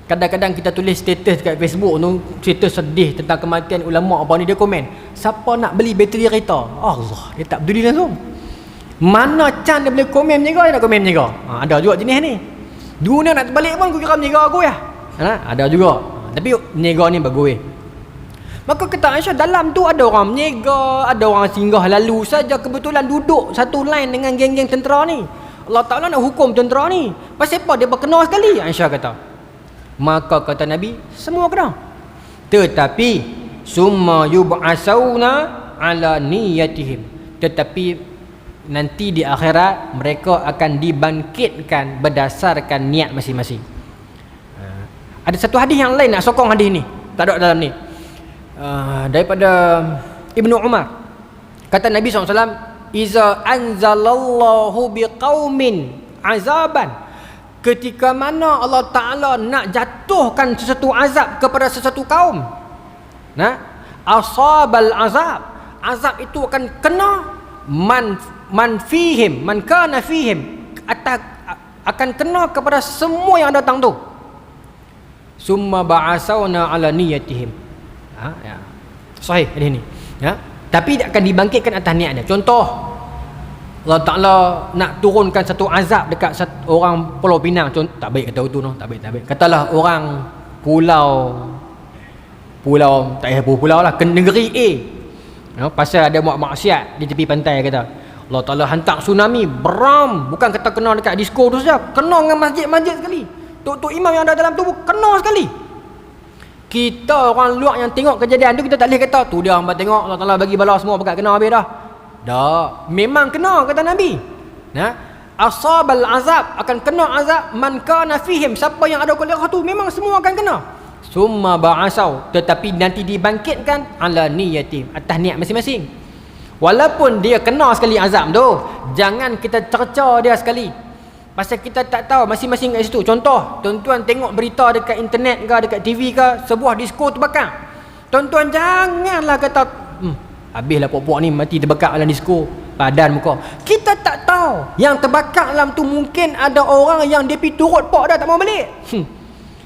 Kadang-kadang kita tulis status kat Facebook tu, status sedih tentang kematian ulama apa ni, dia komen, siapa nak beli bateri kereta? Allah, dia tak peduli langsung. Mana can dia boleh komen menyiaga, dia nak komen menyiaga. Ada juga jenis ni. Dunia nak terbalik pun aku kira menyiaga aku ya. Ada juga. Tapi menyiaga ni bagus. Maka kata Aisyah, dalam tu ada orang menyiaga, ada orang singgah lalu saja, kebetulan duduk satu line dengan geng-geng tentera ni. Allah Ta'ala nak hukum tentera ni. Pasal apa? Dia berkena sekali, Aisyah kata. Maka kata Nabi, semua kena. Tetapi summa yub'asawna ala niyatihim. Tetapi nanti di akhirat mereka akan dibangkitkan berdasarkan niat masing-masing. Ada satu hadis yang lain nak sokong hadis ni, tak ada dalam ni. Daripada Ibnu Umar, kata Nabi SAW, iza anzalallahu biqaumin azaban, ketika mana Allah Ta'ala nak jatuhkan sesuatu azab kepada sesuatu kaum, asabal azab, azab itu akan kena man fihim, man kana fihim, akan kena kepada semua yang datang tu. Summa ba'asawna ala niyatihim. Sahih hadis ni. Tapi dia akan dibangkitkan atas niatnya. Contoh, Allah Ta'ala nak turunkan satu azab dekat orang Pulau Pinang. Tak baik kata itu, tak baik. Katalah orang pulau tak payah pulau lah, negeri A, pasal ada buat maksiat di tepi pantai, kata Allah Ta'ala hantar tsunami, beram. Bukan kata kena dekat disco tu saja, kena dengan masjid-masjid sekali. Tok-tok imam yang ada dalam tu kena sekali. Kita orang luar yang tengok kejadian tu, kita tak boleh kata tu dia hamba tengok Allah Ta'ala bagi bala semua pakat kena habis dah. Dah, memang kena, kata Nabi. Asabal azab, akan kena azab man kana fihim, siapa yang ada kuliah tu memang semua akan kena. Summa ba'asau, tetapi nanti dibangkitkan ala niyatim, atas niat masing-masing. Walaupun dia kena sekali azab tu, jangan kita cerca dia sekali, pasal kita tak tahu masing-masing kat situ. Contoh, tuan-tuan tengok berita dekat internet ke, dekat TV ke, sebuah disko terbakar. Tuan-tuan janganlah kata habislah pok-pok ni mati terbakar dalam disko, padan muka. Kita tak tahu yang terbakar dalam tu mungkin ada orang yang dia pergi turut pok dah tak mau balik.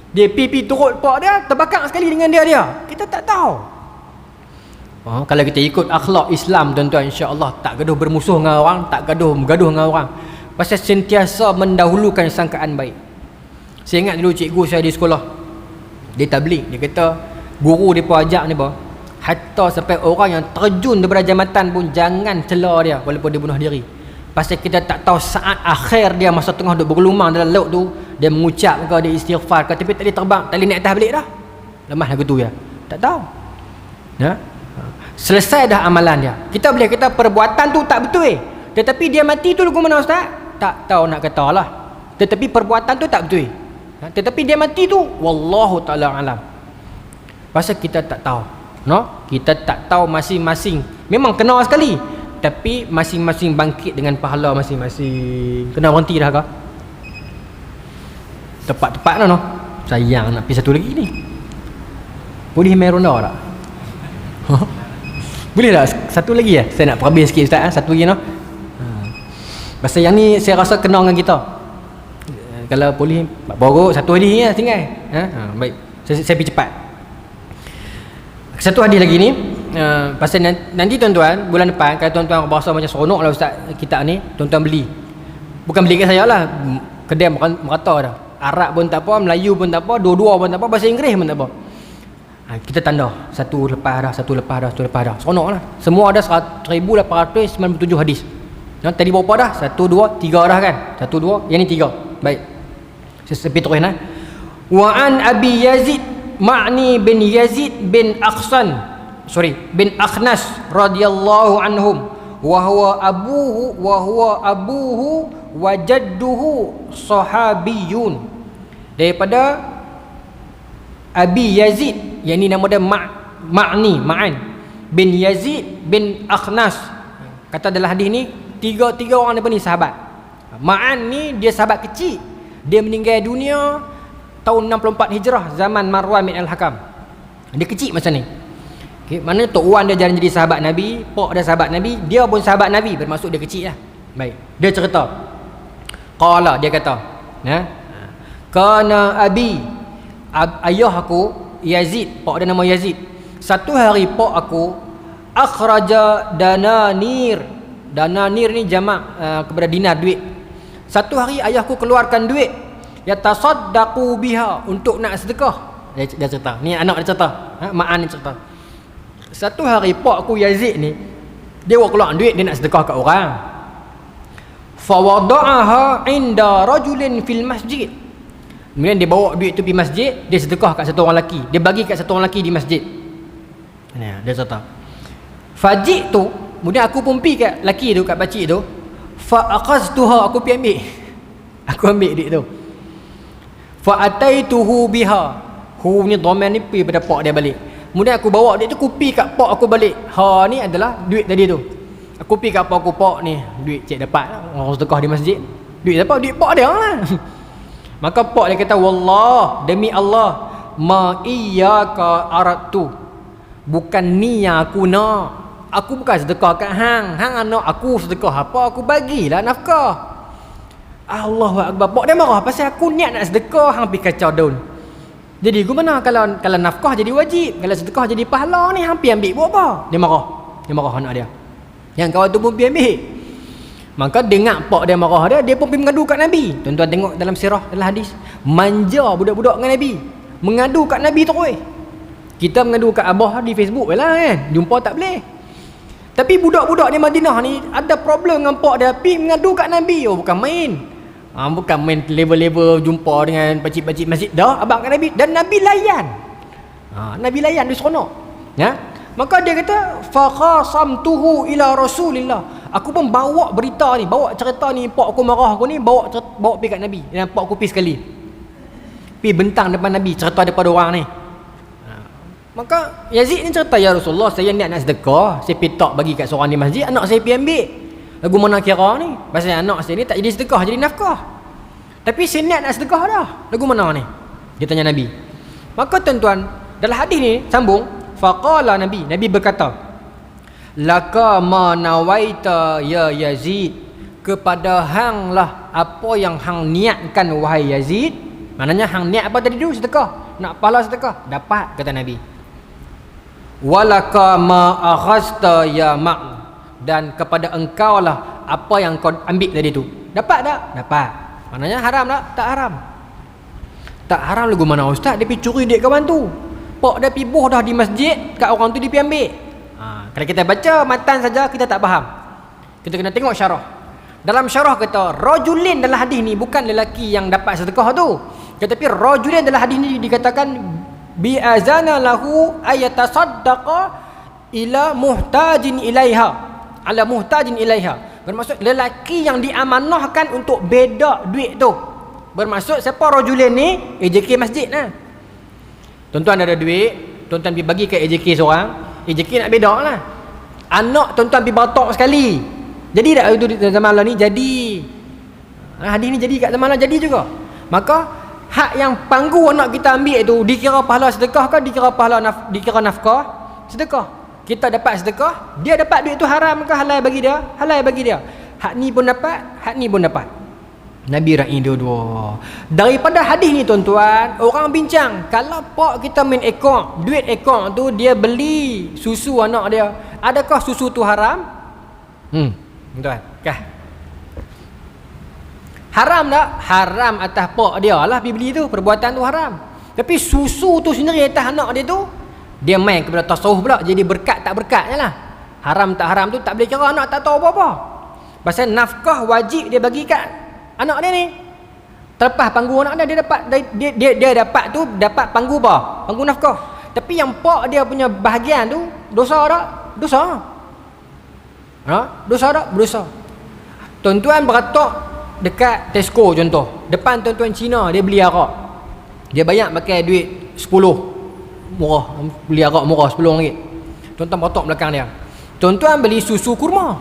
Dia pergi turut pok dia, terbakar sekali dengan dia. Kita tak tahu. Kalau kita ikut akhlak Islam, tuan-tuan, insya-Allah tak gaduh bermusuh dengan orang, tak gaduh dengan orang. Pasal sentiasa mendahulukan sangkaan baik. Saya ingat dulu cikgu saya di sekolah, dia tabligh, dia kata guru dia pun ajak ni apa, hatta sampai orang yang terjun daripada jambatan pun jangan cela dia walaupun dia bunuh diri. Pasal kita tak tahu saat akhir dia masa tengah duk bergelumang dalam laut tu, dia mengucap ke, dia istighfar ke, tapi tak boleh terbang, tak boleh naik atas balik dah. Lemah lagu tu ya. Tak tahu. Ya. Selesai dah amalan dia. Kita boleh kata perbuatan tu tak betul tetapi dia mati tu lagu mana ustaz? Tak tahu nak kata lah. Tetapi perbuatan tu tak betul. Tetapi dia mati tu wallahu taala alam. Pasal kita tak tahu. No? Kita tak tahu masing-masing. Memang kenal sekali, tapi masing-masing bangkit dengan pahala masing-masing. Kena berhenti dah kah? Tepat-tepat no. Sayang nak pergi satu lagi ni. Boleh main ronda tak? Boleh tak? Satu lagi ya? Saya nak perhabis sikit ustaz. Satu lagi no. Pasal yang ni saya rasa kenal dengan kita. Kalau boleh borok satu hadis ni lah tinggal. Baik. Saya pergi cepat. Satu hadis lagi ni, pasal nanti tuan-tuan bulan depan kalau tuan-tuan berasa macam seronok lah ustaz kitab ni, tuan-tuan beli. Bukan beli kat saya lah, kedai merata dah. Arab pun tak apa, Melayu pun tak apa, dua-dua pun tak apa, bahasa Inggeris pun tak apa. Kita tanda satu lepas dah. Seronok lah. Semua ada 1897 hadis. Tadi berapa dah? 1, 2, 3 dah kan? 1, 2, yang ni 3. Baik. Saya terus Wa an Abi Yazid Ma'ni bin Yazid bin Akhnas radhiyallahu anhum wa huwa abuhu wa jadduhu sahabiyun. Daripada Abi Yazid, yang ni nama dia Ma'an bin Yazid bin Akhnas. Kata dalam hadis ni tiga orang daripada ni sahabat. Ma'an ni dia sahabat kecil. Dia meninggal dunia tahun 64 Hijrah, zaman Marwan bin Al-Hakam. Dia kecil macam ni. Okay, maknanya Tok Wan dia jarang jadi sahabat Nabi, Pok dia sahabat Nabi, dia pun sahabat Nabi, bermaksud dia kecil lah. Baik. Dia cerita. Qala, dia kata, kana abi, ayah aku Yazid, Pok dia nama Yazid. Satu hari Pok aku akhraja dananir. Dananir ni jamak kepada dinar, duit. Satu hari ayahku keluarkan duit, yatasaddaqu biha, untuk nak sedekah. Dia cerita. Ni anak dia cerita. Ma'an ni cerita. Satu hari pak aku Yazid ni, dia keluar duit, dia nak sedekah kat orang. Fa wada'aha inda rajulin fil masjid. Kemudian dia bawa duit tu pergi masjid, dia sedekah kat satu orang lelaki. Dia bagi kat satu orang lelaki di masjid. Ni dia cerita. Fajik tu, kemudian aku pun pergi kat lelaki tu, kat pakcik tu. Fa aqaztuha, aku pergi ambil. Aku ambil duit tu. Fa ataituhu biha. Hu ni domain ni pergi pada pak dia balik. Kemudian aku bawa duit tu, aku pergi kat pak aku balik. Ha ni adalah duit tadi tu. Aku pergi kat pak aku, pak ni duit cik dapat lah. Orang sedekah di masjid. Duit dapat, duit pak dia lah. Maka pak dia kata, wallah, demi Allah, ma iyyaka aradtu. Bukan ni yang aku nak. Aku bukan sedekah kat hang. Hang nak aku sedekah apa, aku bagilah nafkah. Allahu akbar. Pak dia marah pasal aku niat nak sedekah, hang pergi kacau daun. Jadi aku mana kalau nafkah jadi wajib, kalau sedekah jadi pahala ni, hang pergi ambil buat apa? Dia marah anak dia. Yang kawan tu pun pergi ambil. Maka dengar pak dia marah dia pun pergi mengadu kat Nabi. Tuan-tuan tengok dalam sirah, dalam hadis, manja budak-budak dengan Nabi, mengadu kat Nabi terus. Kita mengadu kat abah di Facebook lah kan, jumpa tak boleh. Tapi budak-budak di Madinah ni ada problem dengan pak dia, pergi mengadu kat Nabi. Oh, bukan main. Bukan main level-level jumpa dengan pakcik-pakcik masjid dah, abang kat Nabi, dan Nabi layan. Nabi layan, dia seronok. Ya? Maka dia kata, fa khasamtuhu ila Rasulillah. Aku pun bawa berita ni, bawa cerita ni, pak aku marah aku ni, bawa pergi kat Nabi. Dan pak aku pergi sekali. Pergi bentang depan Nabi, cerita daripada orang ni. Maka Yazid ni cerita, ya Rasulullah, saya niat nak sedekah, saya pitak bagi kat seorang di masjid, anak saya pergi ambil. Lagu mana kira ni? Pasal anak saya ni tak jadi sedekah, jadi nafkah. Tapi saya niat nak sedekah dah. Lagu mana ni? Dia tanya Nabi. Maka tuan-tuan, dalam hadis ni sambung, faqala Nabi berkata, laka ma nawaita ya Yazid, kepada hang lah apa yang hang niatkan wahai Yazid. Maknanya hang niat apa tadi dulu? Sedekah. Nak pahala sedekah? Dapat, kata Nabi. Walaka ma akhasta ya Ma', dan kepada engkau lah apa yang kau ambil tadi tu. Dapat tak? Dapat. Maknanya haram tak? Tak haram. Tak haram lagu mana ustaz dia pergi curi duit kawan tu. Pak dia pergi buh dah di masjid, kat orang tu dia pergi ambil. Kalau kita baca matan saja kita tak faham. Kita kena tengok syarah. Dalam syarah kata rajulin dalam hadis ni bukan lelaki yang dapat sedekah tu. Tetapi rajulin dalam hadis ni dikatakan bi azana lahu ayatasaddaqa ila muhtajin ilaiha. Ala muhtajin ilaiha. Bermaksud lelaki yang diamanahkan untuk bedak duit tu. Bermaksud siapa rajulin ni? AJK masjid lah. Tuan-tuan ada duit, tuan-tuan pergi bagi ke AJK seorang, AJK nak bedak lah. Anak tuan-tuan pergi batok sekali. Jadi tak itu zaman Allah ni? Jadi. Hadis ni jadi kat zaman Allah jadi juga. Maka hak yang panggu anak kita ambil tu dikira pahala sedekah ke dikira nafkah? Sedekah. Kita dapat sedekah, dia dapat duit tu haram ke halal bagi dia? Halal bagi dia. Hak ni pun dapat, hak ni pun dapat. Nabi ra'i dua-dua. Daripada hadis ni tuan-tuan, orang bincang, kalau pak kita main ekor, duit ekor tu dia beli susu anak dia, adakah susu tu haram? Tuan, kah? Haram tak? Haram atas pak dia lah pergi beli tu, perbuatan tu haram. Tapi susu tu sendiri atas anak dia tu, dia main kepada tasawuf pula, jadi berkat tak berkatnya lah. Haram tak haram tu tak boleh kira, anak tak tahu apa-apa. Pasal nafkah wajib dia bagi kat anak dia ni. Terlepas panggu anak dia dapat dia dapat tu dapat panggu apa? Panggu nafkah. Tapi yang pak dia punya bahagian tu dosa tak? Dosa. Dosa tak? Berdosa. Tuan-tuan beratok dekat Tesco contoh. Depan tuan-tuan Cina dia beli arak. Dia banyak pakai duit 10. Murah. Beli arak murah RM10. Tuan-tuan beratok belakang dia. Tuan-tuan beli susu kurma.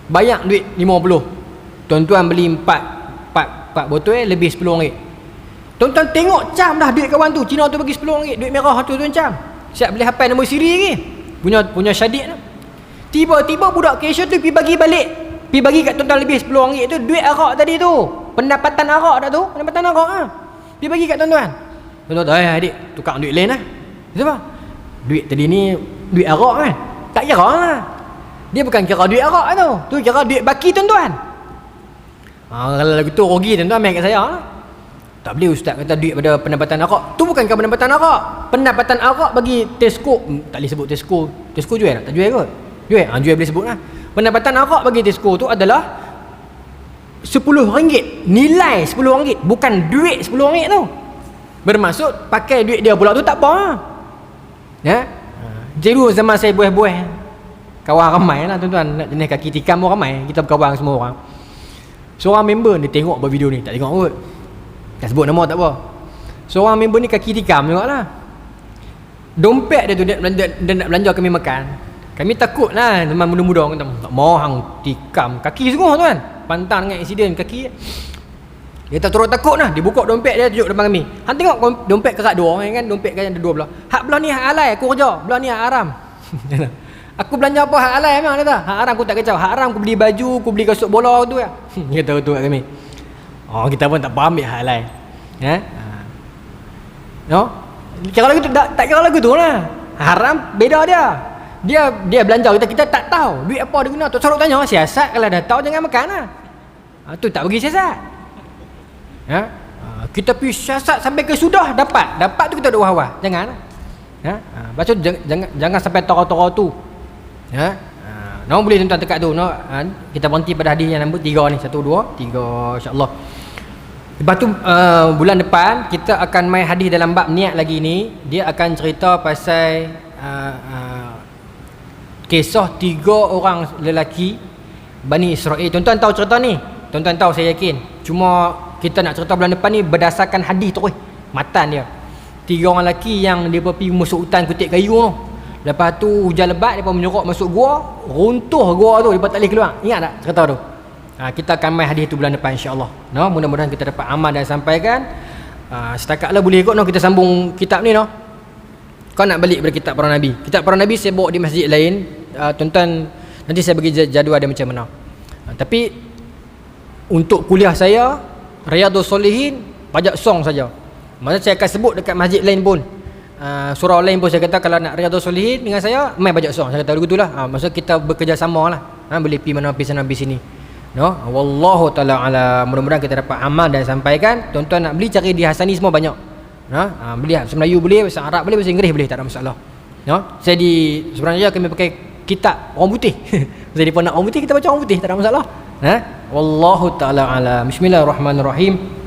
Banyak duit 50. Tuan-tuan beli 4 botol lebih RM10. Tuan-tuan tengok cam dah duit kawan tu. Cina tu bagi RM10. Duit merah tu tuan cam. Siap boleh hafal nombor siri lagi. Punya syadid tu. Tiba-tiba budak cashier tu pergi bagi balik. Pergi bagi kat tuan-tuan lebih RM10 tu. Duit arak tadi tu. Pendapatan arak tak tu? Pendapatan arak lah. Pergi bagi kat tuan-tuan. Tuan-tuan, adik, tukar duit lain lah. Kenapa? Duit tadi ni duit arak kan? Tak kira lah. Dia bukan kira duit arak tu. Tu kira duit baki tuan-tuan. Kalau lagu tu rugi tuan-tuan main kat saya lah. Tak boleh ustaz kata duit pada pendapatan arak. Tu bukan pendapatan arak. Pendapatan arak bagi Tesco. Tak boleh sebut Tesco. Tesco jual tak? Tak jual kot? Jual? Jual boleh sebut lah. Pendapatan arak bagi Tesco tu adalah RM10. Nilai RM10. Bukan duit RM10 tu. Bermaksud pakai duit dia pula tu tak apa lah. Ya? Dulu zaman saya buih-buih, kawan ramai lah tuan-tuan. Nak jenis kaki tikam pun ramai. Kita berkawan semua orang. Seorang member ni tengok buat video ni. Tak tengok kot. Tak sebut nama tak apa. Seorang member ni kaki tikam tengok lah. Dompet dia tu dia nak belanja kami makan. Kami takut lah teman muda-muda kata, tak mau hang tikam kaki semua tuan. Pantang dengan insiden kaki. Dia tak turut takut lah. Dia buka dompet dia tunjuk depan kami. Hang tengok dompet kerak dua kan, dompet kan ada dua belah. Hak belah ni hak halal aku kerja, belah ni hak haram. Aku belanja apa hak halal memang dia kata. Hak haram aku tak kacau. Hak haram aku beli baju, aku beli kasut bola tu ya. Dia kata tu kat kami. Oh kita pun tak faham ambil hak halal. Ya. No? Kira lagu tu tak kira lagu tu lah. Haram beda dia. Dia belanja kita tak tahu duit apa dia guna. Tok Saruk tanya siasat kalau dah tahu jangan makan lah. Tu tak bagi siasat. Ya? Kita pergi siasat sampai ke sudah dapat tu kita duk wah-wah. Jangan. Ya? Baca jangan sampai tara-tara tu. Ya? Nak boleh tuan-tuan dekat tu. No? Kita berhenti pada hadis yang nombor 3 ni. 1 2 3 insya-Allah. Lepas tu bulan depan kita akan main hadis dalam bab niat lagi ni. Dia akan cerita pasal kisah 3 orang lelaki Bani Israel. Tuan-tuan tahu cerita ni? Tuan-tuan tahu saya yakin. Cuma kita nak cerita bulan depan ni berdasarkan hadis tu matan dia. 3 orang lelaki yang dia pergi masuk hutan kutip kayu tu. Lepas tu hujan lebat, depa menyorok masuk gua, runtuh gua tu, depa tak boleh keluar. Ingat tak cerita tu? Kita akan main hadis tu bulan depan insya-Allah. No, mudah-mudahan kita dapat amal dan sampaikan. Setakatlah boleh ikut kita sambung kitab ni Kau nak balik pada kitab para nabi. Kitab para nabi saya bawa di masjid lain. Tuan-tuan nanti saya bagi jadual dia macam mana. Tapi untuk kuliah saya Riyadhus Shalihin pajak song saja. Maksudnya saya akan sebut dekat masjid lain pun. Surau lain pun saya kata kalau nak Riyadhus Shalihin dengan saya main pajak song. Saya kata begitulah. Maksudnya kita bekerjasama lah. Boleh pergi mana pergi sana pergi sini. No, wallahu taala ala. Mudah-mudahan kita dapat amal dan sampaikan. Tuan-tuan nak beli cari di Hasani semua banyak. Beli bahasa Melayu boleh, bahasa Arab boleh, bahasa Inggeris boleh, tak ada masalah. Saya sebenarnya kami pakai kitab orang putih. Saya di nak orang putih, kita baca orang putih, tak ada masalah. Wallahu taala ala. Bismillahirrahmanirrahim.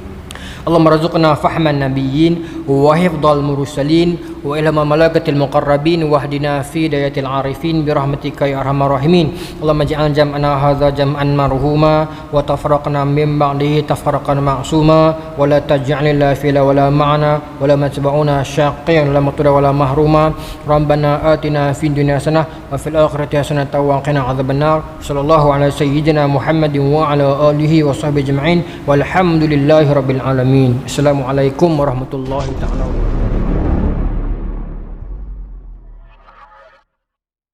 Allahumma razuqna fahman nabiyyin wa hifdhal mursalin wa ilhama malaikatil muqarrabin wahdina fi dayatil arifin bi rahmatika ya arhamar rahimin. Allahumma ij'al jam'ana hadza jam'an marhuma wa tafarraqna min ba'dihi tafarraqan ma'suma wa la taj'al lana fila wa la ma'ana wa la matba'una syaqiyan la matuda wa la mahruma. Rabbana atina fid dunya hasanah wa fil akhirati hasanah wa qina adzabannar. Sallallahu ala sayyidina Muhammadin wa ala alihi wa sahbihi ajma'in walhamdulillahi rabbil alamin. Assalamualaikum warahmatullahi taala wabarakatuh.